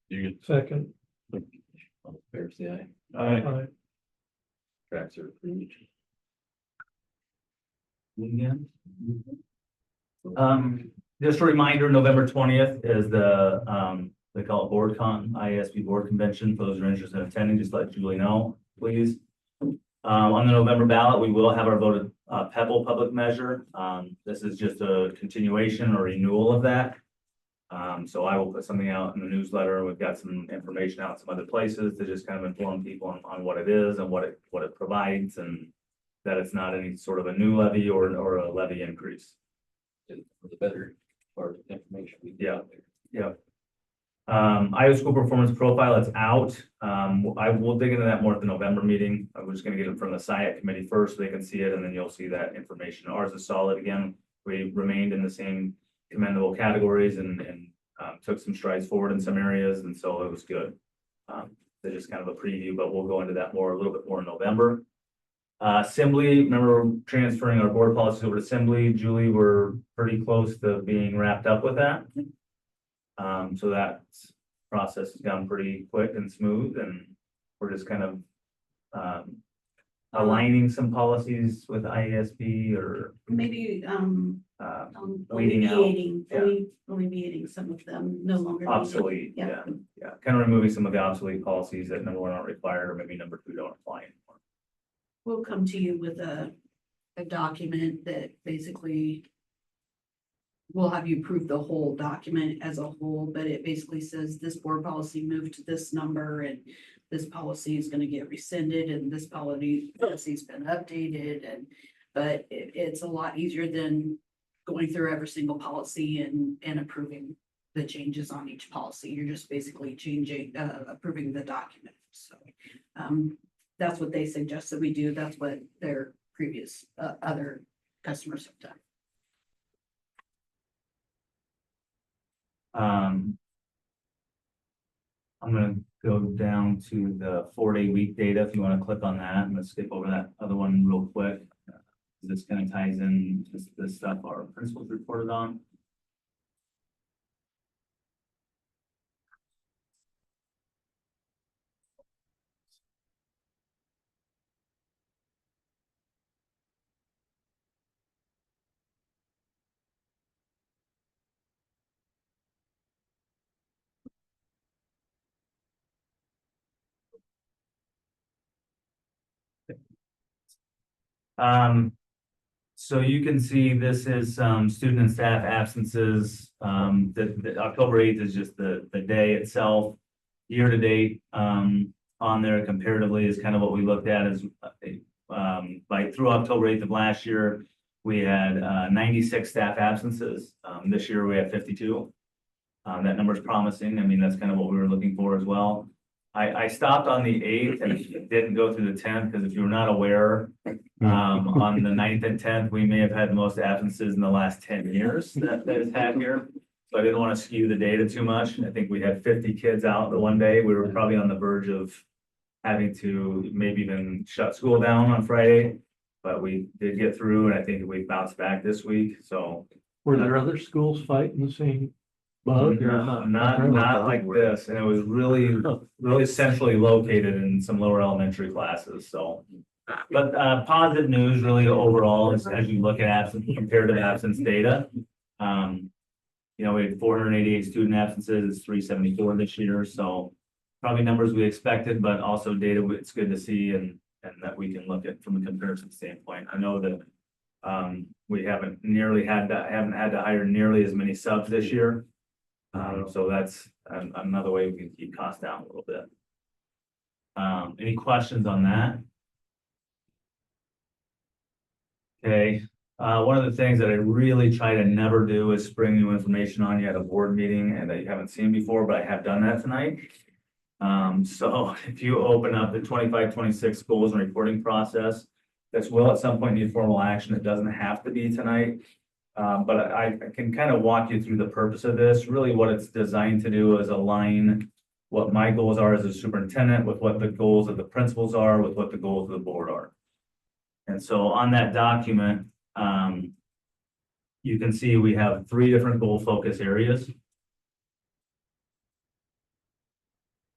You get. Second. All in favor say aye. Aye. Contracts are approved. Again. Just a reminder, November 20th is the, they call it IASB board convention. For those who are interested in attending, just let Julie know, please. On the November ballot, we will have our voted PEPAL public measure. This is just a continuation or renewal of that. So I will put something out in the newsletter. We've got some information out in some other places to just kind of inform people on what it is and what it provides, and that it's not any sort of a new levy or a levy increase. For the better part of the information we get out there. Yeah. Iowa school performance profile, it's out. I will dig into that more at the November meeting. I'm just gonna get it from the SIAC committee first, so they can see it, and then you'll see that information. Ours is solid again. We remained in the same commendable categories and took some strides forward in some areas, and so it was good. They're just kind of a preview, but we'll go into that a little bit more in November. Assembly, remember transferring our board policies over to Assembly. Julie, we're pretty close to being wrapped up with that. So that process has gone pretty quick and smooth, and we're just kind of aligning some policies with IASB or, Maybe, weeding out, alleviating, yeah. alleviating some of them, no longer. needed. obsolete, yeah, yeah. Kind of removing some of the obsolete policies that number one aren't required, or maybe number two don't apply anymore. We'll come to you with a document that basically we'll have you approve the whole document as a whole, but it basically says this board policy moved to this number and this policy is gonna get rescinded and this policy's been updated but it's a lot easier than going through every single policy and approving the changes on each policy. You're just basically approving the document. So, that's what they suggest that we do. That's what their previous, other customers have done. I'm gonna go down to the 4-day week data. If you want to click on that, I'm gonna skip over that other one real quick. This kind of ties in to the stuff our principals reported on. So you can see this is student and staff absences. The October 8th is just the day itself. Year to date, on there comparatively is kind of what we looked at as like through October 8th of last year, we had 96 staff absences. This year we have 52. That number is promising. I mean, that's kind of what we were looking for as well. I stopped on the 8th and didn't go through the 10th because if you're not aware, on the 9th and 10th, we may have had the most absences in the last 10 years that it's had here. So I didn't want to skew the data too much. I think we had 50 kids out the one day. We were probably on the verge of having to maybe even shut school down on Friday, but we did get through and I think we bounced back this week. So Were there other schools fighting the same bug or not not? like this. And it was really centrally located in some lower elementary classes. So, but positive news really overall is as you look at absence, comparative absence data. You know, we had 488 student absences, it's 374 this year. So probably numbers we expected, but also data it's good to see and that we can look at from a comparison standpoint. I know that we haven't had to hire nearly as many subs this year. So that's another way we can keep costs down a little bit. Any questions on that? Okay, one of the things that I really try to never do is spring new information on you at a board meeting and that you haven't seen before, but I have done that tonight. So if you open up the 25-26 goals and reporting process, this will at some point need formal action. It doesn't have to be tonight. But I can kind of walk you through the purpose of this. Really what it's designed to do is align what my goals are as a superintendent with what the goals of the principals are, with what the goals of the board are. And so on that document, you can see we have 3 different goal focus areas.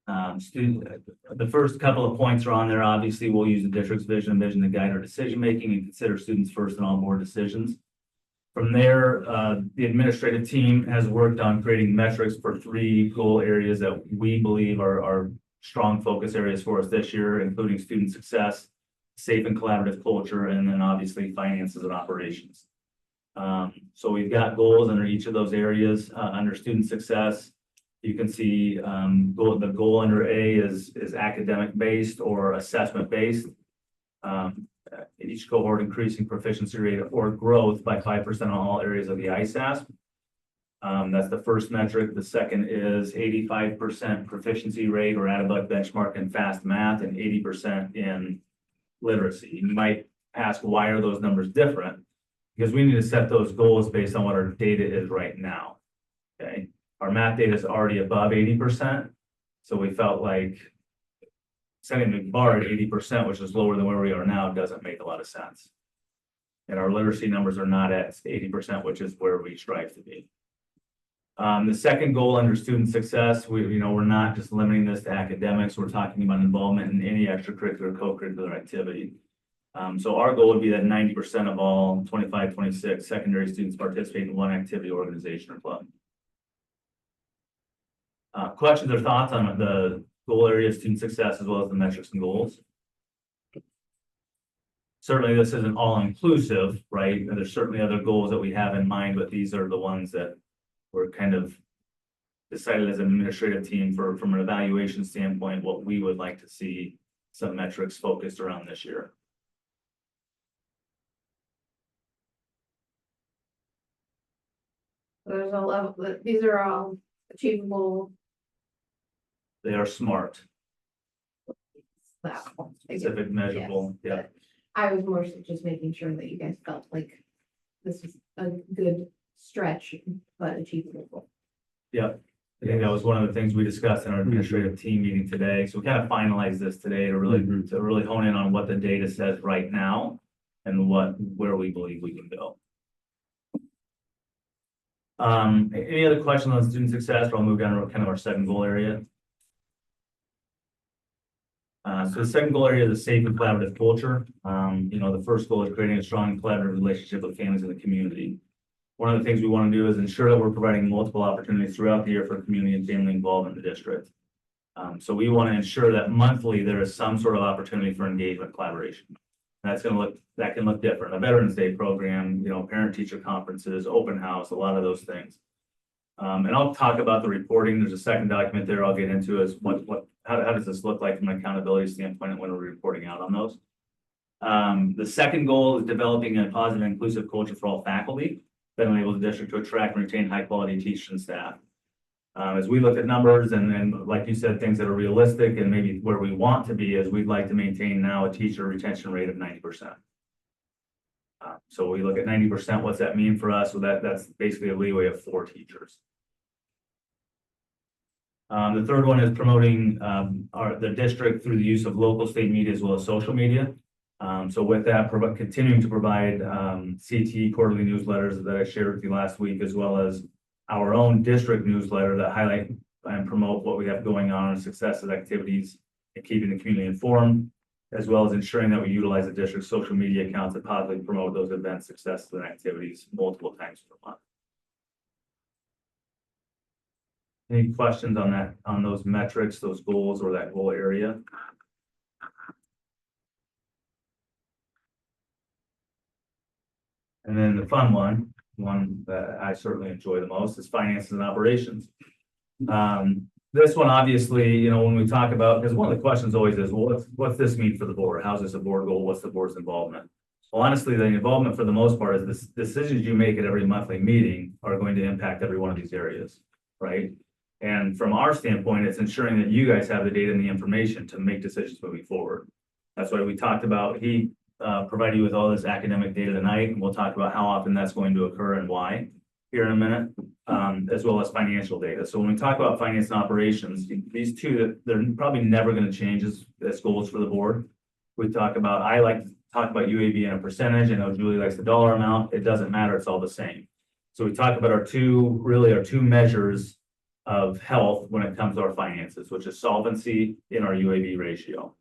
The first couple of points are on there. Obviously, we'll use the district's vision and mission to guide our decision making and consider students first in all board decisions. From there, the administrative team has worked on creating metrics for 3 goal areas that we believe are strong focus areas for us this year, including student success, safe and collaborative culture, and then obviously finances and operations. So we've got goals under each of those areas. Under student success, you can see the goal under A is academic based or assessment based. Each cohort increasing proficiency rate or growth by 5% on all areas of the ISASP. That's the first metric. The second is 85% proficiency rate or at above benchmark in fast math and 80% in literacy. You might ask, why are those numbers different? Because we need to set those goals based on what our data is right now. Okay, our math data is already above 80%. So we felt like setting the bar at 80%, which is lower than where we are now, doesn't make a lot of sense. And our literacy numbers are not at 80%, which is where we strive to be. The second goal under student success, we're not just limiting this to academics. We're talking about involvement in any extracurricular, co-curricular activity. So our goal would be that 90% of all 25, 26 secondary students participate in one activity, organization, or club. Questions or thoughts on the goal area of student success as well as the metrics and goals? Certainly, this isn't all inclusive, right? And there's certainly other goals that we have in mind, but these are the ones that we're kind of decided as an administrative team from an evaluation standpoint, what we would like to see some metrics focused around this year. There's a level, these are all achievable. They are smart, That, specific, measurable, yeah. I was more so just making sure that you guys felt like this is a good stretch, but achievable. Yep. I think that was one of the things we discussed in our administrative team meeting today. So we kind of finalized this today to really hone in on what the data says right now and where we believe we can go. Any other questions on student success, or I'll move down to kind of our second goal area. So the second goal area is a safe and collaborative culture. The first goal is creating a strong collaborative relationship with families in the community. One of the things we want to do is ensure that we're providing multiple opportunities throughout the year for community and family involvement in the district. So we want to ensure that monthly there is some sort of opportunity for engagement collaboration. That can look different. A Veterans Day program, parent-teacher conferences, open house, a lot of those things. And I'll talk about the reporting. There's a second document there I'll get into is how does this look like from an accountability standpoint and when we're reporting out on those. The second goal is developing a positive and inclusive culture for all faculty that enables the district to attract and retain high quality teachers and staff. As we look at numbers and like you said, things that are realistic and maybe where we want to be is we'd like to maintain now a teacher retention rate of 90%. So we look at 90%, what's that mean for us? So that's basically a leeway of 4 teachers. The third one is promoting the district through the use of local state media as well as social media. So with that, continuing to provide CT quarterly newsletters that I shared with you last week, as well as our own district newsletter that highlight and promote what we have going on and successes activities and keeping the community informed, as well as ensuring that we utilize the district's social media accounts to positively promote those events, successes, and activities multiple times per month. Any questions on that, on those metrics, those goals, or that goal area? And then the fun one that I certainly enjoy the most is finances and operations. This one, obviously, when we talk about, because one of the questions always is, well, what's this mean for the board? How's this a board goal? What's the board's involvement? Well, honestly, the involvement for the most part is the decisions you make at every monthly meeting are going to impact every one of these areas, right? And from our standpoint, it's ensuring that you guys have the data and the information to make decisions moving forward. That's why we talked about, he provided you with all this academic data tonight, and we'll talk about how often that's going to occur and why here in a minute, as well as financial data. So when we talk about finance and operations, these two, they're probably never going to change as goals for the board. I like to talk about UAB in a percentage. I know Julie likes the dollar amount. It doesn't matter. It's all the same. So we talk about our two measures of health when it comes to our finances, which is solvency in our UAB ratio.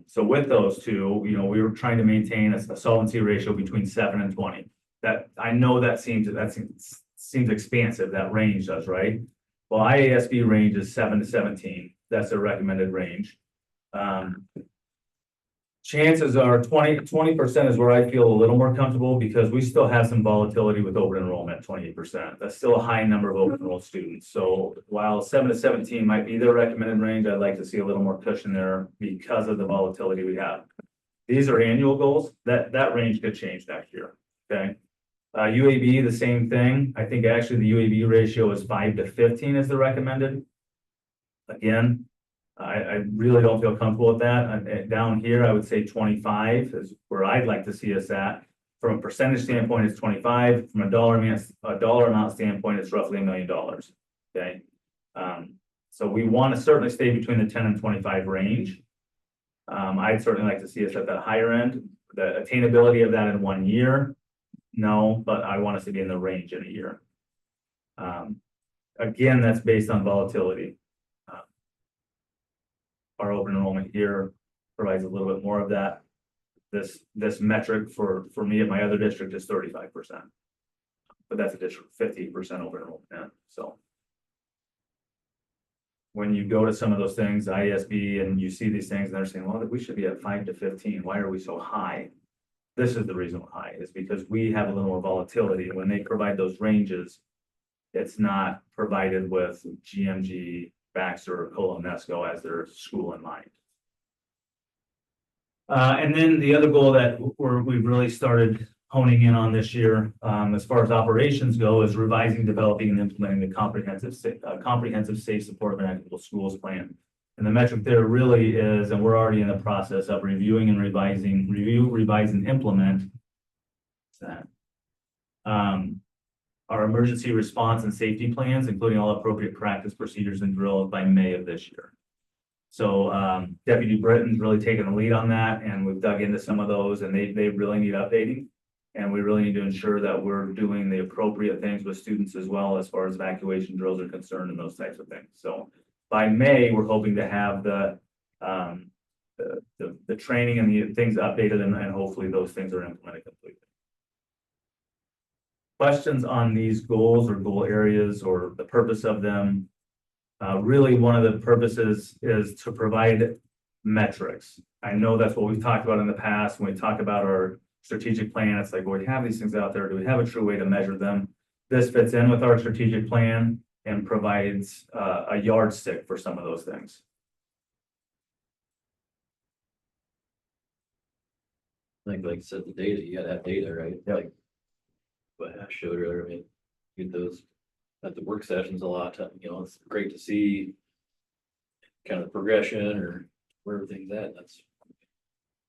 So with those two, we were trying to maintain a solvency ratio between 7 and 20. That I know that seems expansive. That range does, right? Well, IASB range is 7 to 17. That's a recommended range. Chances are 20% is where I feel a little more comfortable because we still have some volatility with open enrollment, 28%. That's still a high number of open enrolled students. So while 7 to 17 might be the recommended range, I'd like to see a little more cushion there because of the volatility we have. These are annual goals. That range could change next year. Okay. UAB, the same thing. I think actually the UAB ratio is 5 to 15 is the recommended. Again, I really don't feel comfortable with that. Down here, I would say 25 is where I'd like to see us at. From a percentage standpoint, it's 25. From a dollar amount standpoint, it's roughly $1 million. Okay. So we want to certainly stay between the 10 and 25 range. I'd certainly like to see us at that higher end. The attainability of that in 1 year, no, but I want us to be in the range in a year. Again, that's based on volatility. Our open enrollment here provides a little bit more of that. this metric for me at my other district is 35%. But that's a district 50% over enrollment, so. When you go to some of those things, ISB, and you see these things and they're saying, well, we should be at 5 to 15. Why are we so high? This is the reason we're high, is because we have a little more volatility. When they provide those ranges, it's not provided with GMG, Baxter, or Colonesco as their school in mind. And then the other goal that we've really started honing in on this year, as far as operations go, is revising, developing, and implementing the comprehensive, safe, supportive, and equitable schools plan. And the metric there really is, and we're already in the process of reviewing and revising, revise, and implement that. Our emergency response and safety plans, including all appropriate practice procedures and drills by May of this year. So Deputy Britton's really taken the lead on that, and we've dug into some of those, and they really need updating. And we really need to ensure that we're doing the appropriate things with students as well, as far as evacuation drills are concerned and those types of things. So by May, we're hoping to have the training and the things updated, and hopefully those things are implemented completely. Questions on these goals or goal areas or the purpose of them? Really, one of the purposes is to provide metrics. I know that's what we've talked about in the past. When we talk about our strategic plan, it's like, well, we have these things out there. Do we have a true way to measure them? This fits in with our strategic plan and provides a yardstick for some of those things. I think, like I said, the data, you gotta have data, right? Yep. Like what I showed earlier, I mean, get those at the work sessions a lot, you know, it's great to see kind of progression or where everything's at. That's,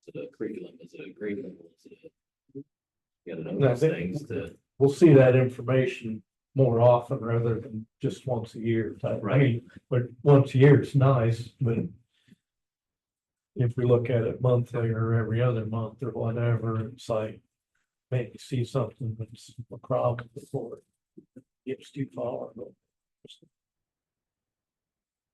is it a curriculum? Is it a grade level? Is it you gotta know I those think things to, We'll see that information more often rather than just once a year type. I mean, but once a year is nice, but if we look at it monthly or every other month or whatever, it's like maybe see something that's a problem before it gets too far.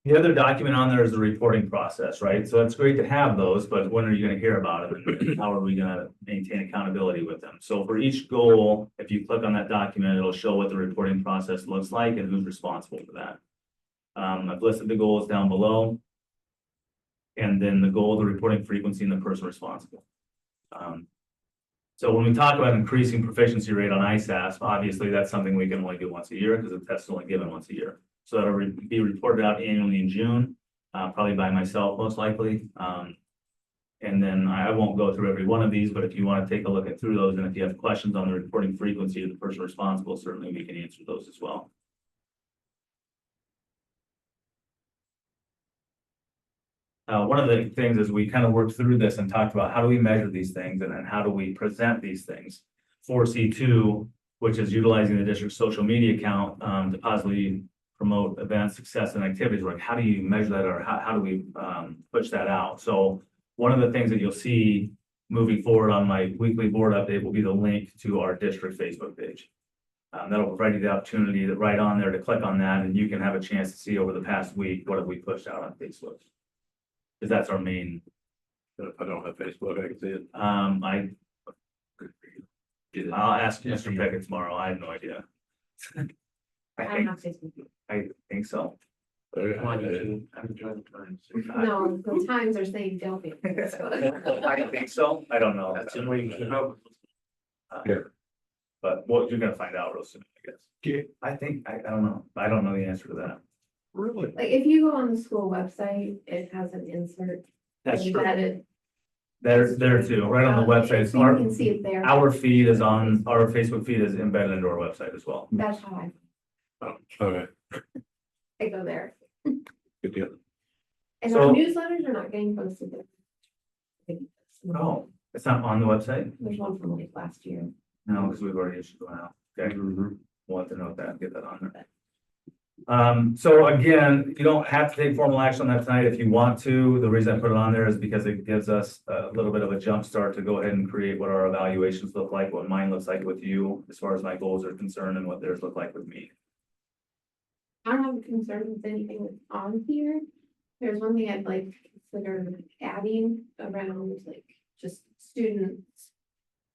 The other document on there is the reporting process, right? So it's great to have those, but when are you gonna hear about it? And how are we gonna maintain accountability with them? So for each goal, if you click on that document, it'll show what the reporting process looks like and who's responsible for that. I've listed the goals down below. And then the goal, the reporting frequency, and the person responsible. So when we talk about increasing proficiency rate on ISASP, obviously that's something we can only do once a year because the test is only given once a year. So that'll be reported out annually in June, probably by myself most likely. And then I won't go through every one of these, but if you want to take a look through those, and if you have questions on the reporting frequency of the person responsible, certainly we can answer those as well. One of the things is we kind of worked through this and talked about how do we measure these things and then how do we present these things. 4C2, which is utilizing the district's social media account to positively promote events, success, and activities. Like, how do you measure that, or how do we push that out? So one of the things that you'll see moving forward on my weekly board update will be the link to our district Facebook page. That'll provide you the opportunity to right on there to click on that, and you can have a chance to see over the past week what have we pushed out on Facebook. Because that's our main. If I don't have Facebook, I can see it. I'll ask Mr. Pickett tomorrow. I have no idea. I don't have Facebook. I think so. No, the Times are saying don't be. I think so. I don't know. That's the way you should know. But what you're gonna find out real soon, I guess. Okay. I think, I don't know. I don't know the answer to that. Really? Like, if you go on the school website, it has an insert. That's true. Embedded. There's there too, right on the website. It's So you can see it there. our feed is on, our Facebook feed is embedded into our website as well. That's how Okay, I go there. good deal. And So- our newsletters are not getting posted there. Oh, it's not on the website? There's one from like last year. No, because we've already issued one out. Okay, we'll have to note that, get that on there. So again, you don't have to take formal action on that tonight if you want to. The reason I put it on there is because it gives us a little bit of a jump start to go ahead and create what our evaluations look like, what mine looks like with you, as far as my goals are concerned, and what theirs look like with me. I don't have a concern with anything that's on here. There's one thing I'd like to consider adding around like just students'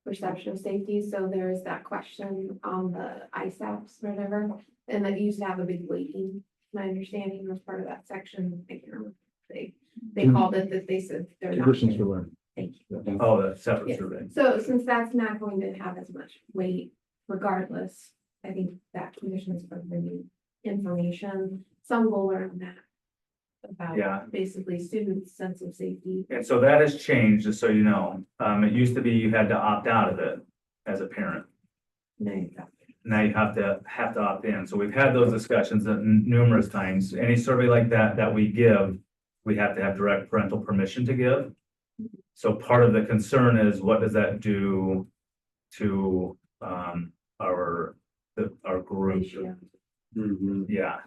perception of safety, so there is that question on the ISAPs or whatever, and that used to have a big weighting. My understanding was part of that section, I can't remember, they called it that, they said they're not. Conditions for learning. Thank you. Oh, the separate Yes. survey. So since that's not going to have as much weight regardless, I think that conditions for bringing information, some will learn that. Yeah. About basically students' sense of safety. And so that has changed, just so you know. It used to be you had to opt out of it as a parent. No, you got it. Now you have to opt in. So we've had those discussions numerous times. Any survey like that we give, we have to have direct parental permission to give. So part of the concern is, what does that do to our group? Ratio. Yeah,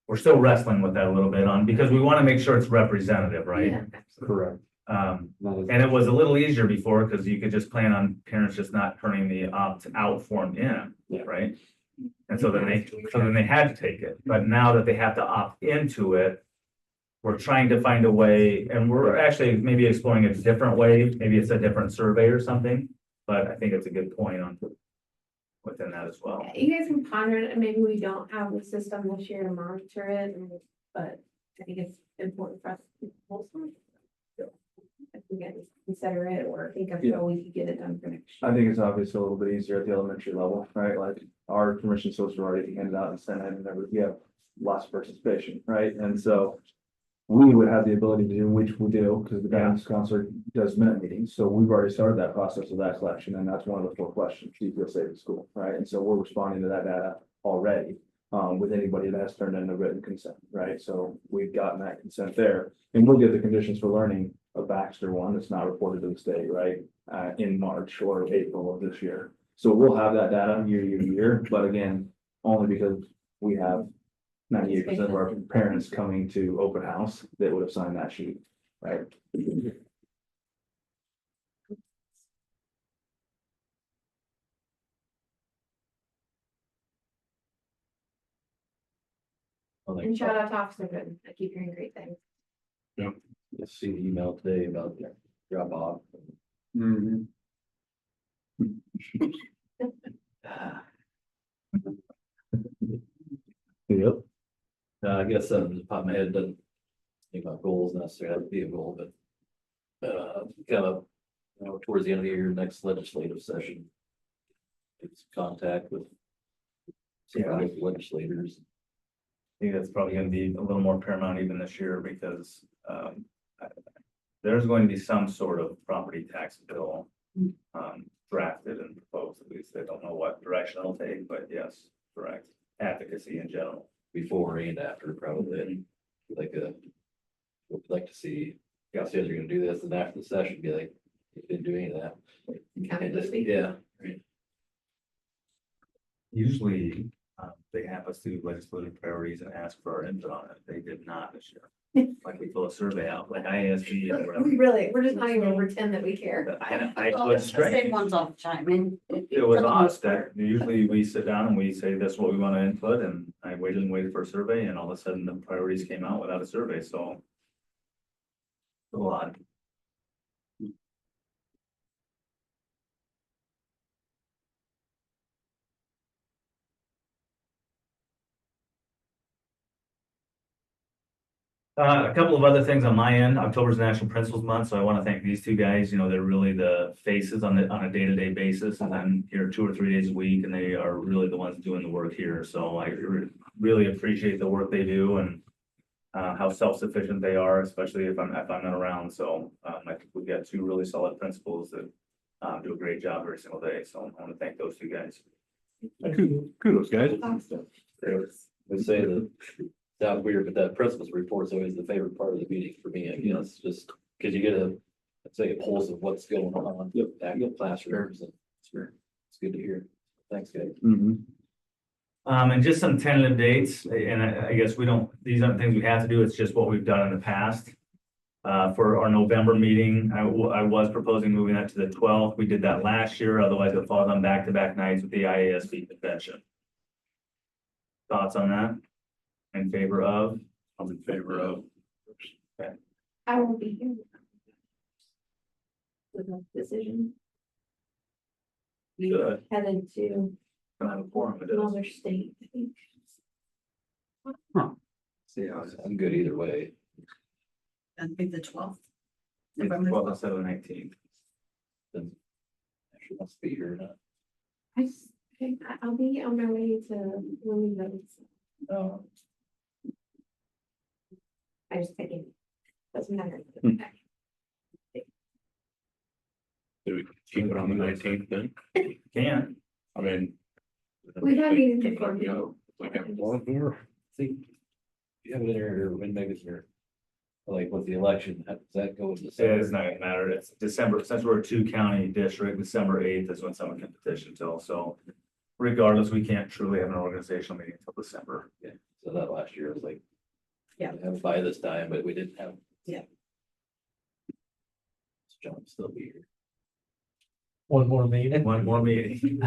we're still wrestling with that a little bit because we want to make sure it's representative, right? Yeah, absolutely. Correct. And it was a little easier before because you could just plan on parents just not turning the opt-out form in, right? And so then they had to take it, but now that they have to opt into it, we're trying to find a way, and we're actually maybe exploring a different way, maybe it's a different survey or something, but I think it's a good point on within that as well. You guys can ponder it, and maybe we don't have the system this year to monitor it, but I think it's important for us to keep a pulse on it. If we can consider it or think of how we could get it done for next year. I think it's obviously a little bit easier at the elementary level, right? Like our permission slips are already handed out and sent in and we have lots of participation, right? And so we would have the ability to do, which we do, because the guidance counselor does minute meetings. So we've already started that process of that collection, and that's one of the 4 questions. Do you feel safe at school, right? And so we're responding to that data already with anybody that has turned in a written consent, right? So we've gotten that consent there, and we'll get the conditions for learning a Baxter one that's not reported to the state, right? In March or April of this year. So we'll have that data year, but again, only because we have 98% of our parents coming to open house that would have signed that sheet, right? And shout out to Officer Gooden, I keep hearing great things. Just see the email today about the drop off. Yep. I guess the top of my head doesn't think about goals necessarily have to be a goal, but kind of, towards the end of the year, next legislative session. It's contact with some Yeah. other legislators. I think that's probably gonna be a little more paramount even this year because there's going to be some sort of property tax bill drafted and proposed, at least I don't know what direction it'll take, but yes, correct. Advocacy in general. Before and after, probably, like would like to see, you guys are gonna do this, and after the session, be like, you didn't do any of that. And just, yeah, right. Usually, they have us do legislative priorities and ask for our input on it. They did not this year. Like we fill a survey out, like ISD or whatever. We're just not even gonna pretend that we care. But I Well, was it's the same strange. ones all the time, and. It was odd that usually we sit down and we say, this is what we want to input, and I waited for a survey, and all of a sudden the priorities came out without a survey, so. A lot. A couple of other things on my end. October's National Principals Month, so I want to thank these 2 guys. They're really the faces on a day-to-day basis, and I'm here 2 or 3 days a week, and they are really the ones doing the work here. So I really appreciate the work they do and how self-sufficient they are, especially if I'm not around. So I think we've got 2 really solid principals that do a great job every single day. So I want to thank those 2 guys. Kudos, guys. They say that, sounds weird, but that principal's report's always the favorite part of the meeting for me, I guess, just because you get a pulse of what's going on. Back in classrooms, and it's good to hear. Thanks, guys. And just some tentative dates, and I guess these aren't things we have to do, it's just what we've done in the past. For our November meeting, I was proposing moving that to the 12th. We did that last year, otherwise it falls on back-to-back nights with the IASB convention. Thoughts on that? In favor of? I'm in favor of. I won't be here. a decision. We Good. headed to Don't have a forum, it is. another state, I think. See how it's. I'm good either way. That'd be the 12th. Well, instead of 19th. Then she wants to be here or not. I just, I'll be on my way to Wilmington. Oh. I just think doesn't matter. Do we keep it on the 19th then? Can. I mean. We have meetings Pick it before. up, you know, like a forum for. See, you have it in there, or when maybe it's there. Like with the election, does that go with It is December? not gonna matter. It's December, since we're a 2-county district, December 8th is when someone can petition till, so. Regardless, we can't truly have an organizational meeting until December. Yeah, so that last year was like. Yeah. we Have it by this time, but we didn't have. Yeah. John will still be here. One more meeting. One more meeting.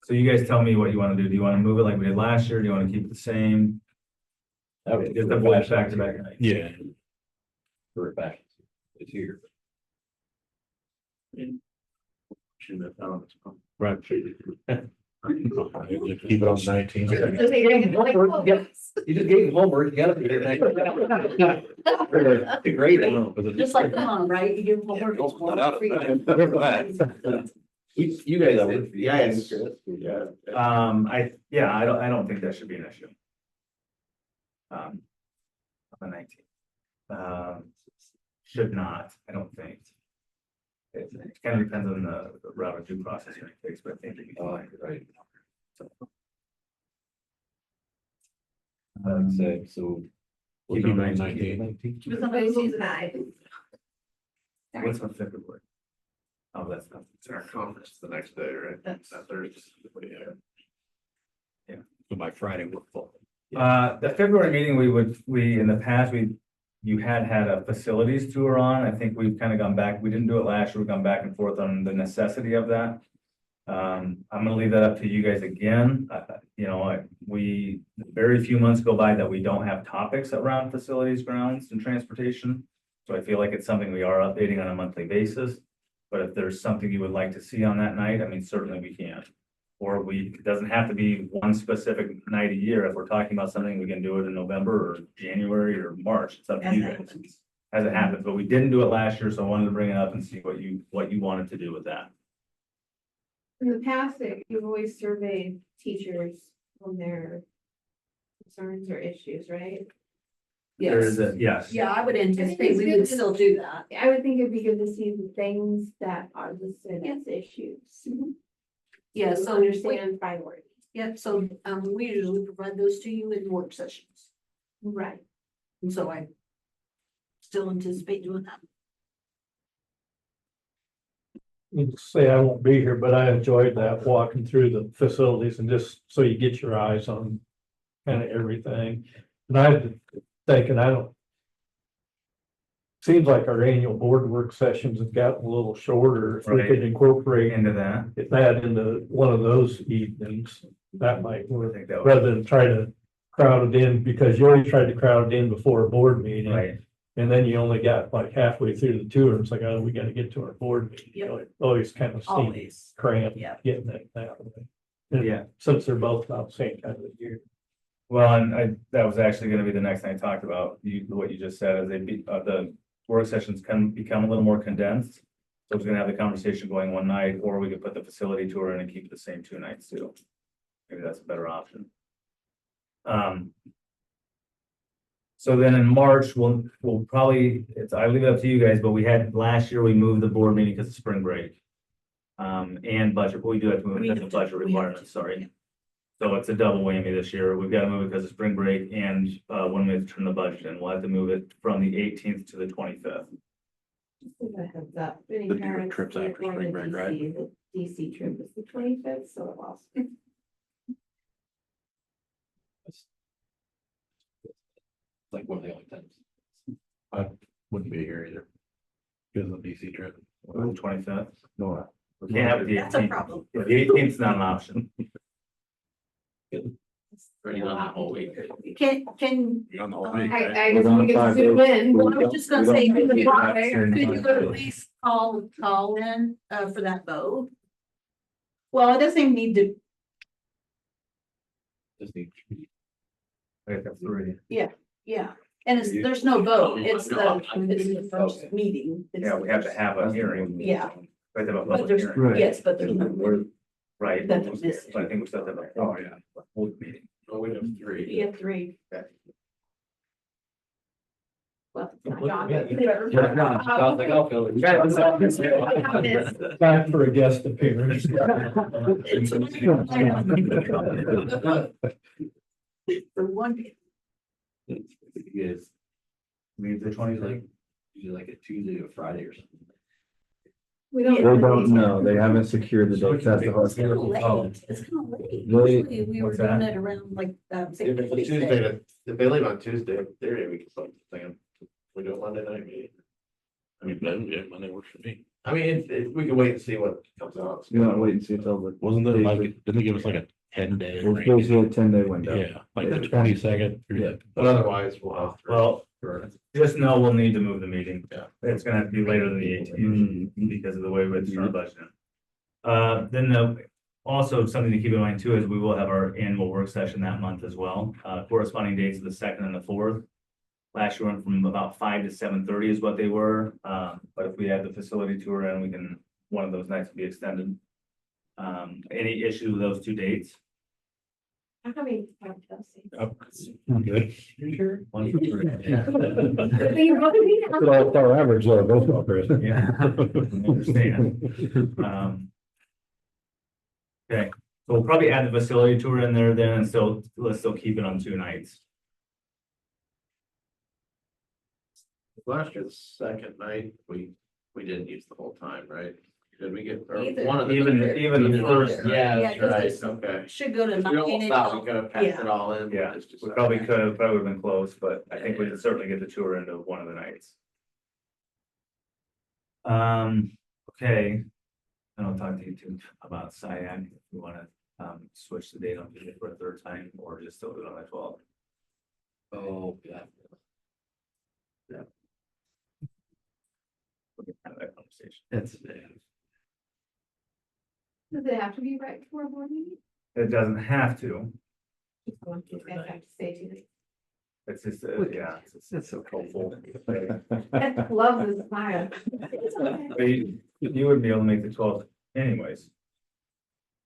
So you guys tell me what you wanna do. Do you wanna move it like we did last year? Do you wanna keep it the same? That would Get the boys back to back night. Yeah. We're back. It's here. Right. Keep it on 19th. You just gave him homework, you gotta be here next. Great. Just like, come on, right? You do homework. it's Don't let out free. You guys are. Yes. I don't think that should be an issue. On the 19th. Should not, I don't think. It kind of depends on the route of due process it takes, but I think it'd be Oh, fine. right. I'd say, so. Keep it on 19th. Keep it on the 19th. Sorry. What's on February? Oh, that's not. It's our conference the next day, right? That's- That Thursday. Yeah. Yeah. So by Friday, we're full. The February meeting, in the past, you had a facilities tour on. I think we've kind of gone back. We didn't do it last year. We've gone back and forth on the necessity of that. I'm gonna leave that up to you guys again. Very few months go by that we don't have topics around facilities, grounds and transportation. So I feel like it's something we are updating on a monthly basis. But if there's something you would like to see on that night, I mean, certainly we can. Or it doesn't have to be one specific night a year. If we're talking about something, we can do it in November or January or March. It's up to As you it guys. happens. As it happens, but we didn't do it last year, so I wanted to bring it up and see what you wanted to do with that. In the past, you've always surveyed teachers on their concerns or issues, right? There is yes. Yeah, I would anticipate we would still do that. I would think it'd be good to see the things that are listed as issues. Yeah, To so understand priorities. yeah, so we usually provide those to you in work sessions. Right. And so I still anticipate doing that. You say I won't be here, but I enjoyed that walking through the facilities and just so you get your eyes on kind of everything. And I'm thinking, seems like our annual board work sessions have gotten a little shorter. If we Right. could incorporate Into that, that into one of those evenings, that might I work, think that would, rather than try to crowd it in, because you always tried to crowd it in before a board meeting. right, And then you only got like halfway through the tour, it's like, oh, we gotta get to our board meeting. Yep. So it always kind of seems Always. cramped Yeah. getting it that way. And yeah. since they're both about the same time of the year. Well, and that was actually gonna be the next thing I talked about, what you just said, is the work sessions can become a little more condensed. So I was gonna have the conversation going one night, or we could put the facility tour in and keep it the same 2 nights too. Maybe that's a better option. So then in March, we'll probably, I leave it up to you guys, but last year we moved the board meeting because of spring break. And budget, we do have to move it because of budget requirements, sorry. So it's a double whammy this year. We've got to move it because of spring break and when we have to turn the budget in, we'll have to move it from the 18th to the 25th. Just as a heads up. Any The different parents trips that are after going to spring break, right? DC, the DC trip is the 25th, so it lost. Like one of the only times. Wouldn't be here either. Because of the DC trip. The 25th. No. We can't have it the That's a 18th. problem. Yeah, the 18th is not an option. Ready on the whole week. Can, You're on the whole week, right? I guess we can zoom in. well, I was just gonna say, could you Yeah. could you at least call in, for that vote. Well, it doesn't even need to, Just need. I got three. yeah, and there's no vote, it's the first meeting. It's Yeah, we have to have a hearing. Yeah. We have to have a But public there's, hearing. Right. yes, but there's no, Right. That's a mistake. But I think we still have a. Oh, yeah. Full meeting. Oh, we have three. you have three. Well, John. Sounds like I'll fill it. Time for a guest appearance. For one, You guys Leave the 20th. usually like a Tuesday or Friday or something. We They don't. don't know, they haven't secured the date, that's the hard it's kind of part. late, it's kind of late. They- Usually we were What's doing that? it around like, say, If it's a Tuesday, if they leave on Tuesday, there we can start saying, we do a Monday night meeting. I mean, yeah, Monday works for me. I mean, we can wait and see what comes out. You know, wait and see until the. Wasn't there like, didn't they give us like a 10-day? It's basically a 10-day window. Yeah, like the 22nd. Yeah. But otherwise, we'll have. Well, Sure. just know we'll need to move the meeting. Yeah. It's gonna have to be later than the 18th because of the way we're starting budget. Also something to keep in mind too, is we will have our annual work session that month as well. Corresponding dates of the 2nd and the 4th. Last year went from about 5 to 7:30 is what they were. But if we add the facility tour in, we can, one of those nights will be extended. Any issue with those two dates? I'm coming to Chelsea. I'm good. One, two, three. But you both need to have- That's our average, both offers. Yeah. I understand. Okay, so we'll probably add the facility tour in there then, and still, let's still keep it on 2 nights. Last year, the second night, we didn't use the whole time, right? Did we get? or Either. one of the- Even the first, Yeah, Yeah, that's 'cause right, it's- okay. should go to If we 9 almost thought we o'clock. could have packed Yeah. it all in. but yeah, it's just we like- probably could have, probably would have been close, but I think we can certainly get the tour into one of the nights. Okay. And I'll talk to you too about SiAC, if we wanna, switch the date on it for a third time, or just still do it on the 12th. Oh, yeah. We can have that conversation. It's, Does it have to be right before a board meeting? It doesn't have to, You guys have to stay 2 nights. it's just, yeah, it's so helpful. Ed loves his smile. But you wouldn't be able to make the 12th anyways.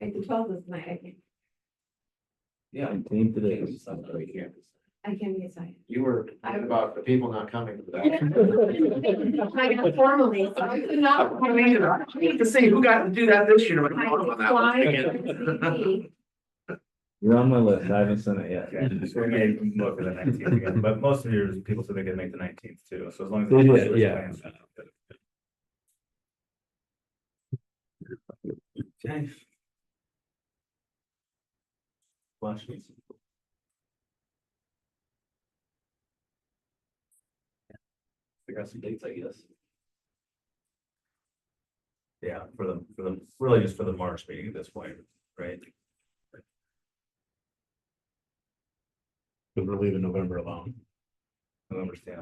Like the 12th is night, I can't, Yeah. 19th it is. Right here. I can't be excited. You were talking about the people not coming to that. I got formally, so I could not. I need to see who got to do that this year. I declined. You're on my list, I haven't sent it yet. Yeah, so we may look at the 19th again, but most of yours, people said they could make the 19th too, so as long as. They did, yeah. Okay. Questions? Figure out some dates, I guess. Yeah, really just for the March meeting at this point, right? Because we're leaving November alone. I don't understand.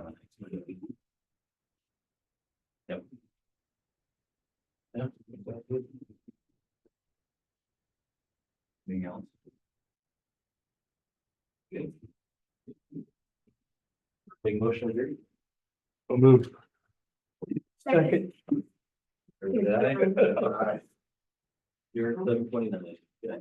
Yep. Yeah. exactly. Anything else? Good. Big motion here. We'll move. Second. You're at 7:29. Yeah.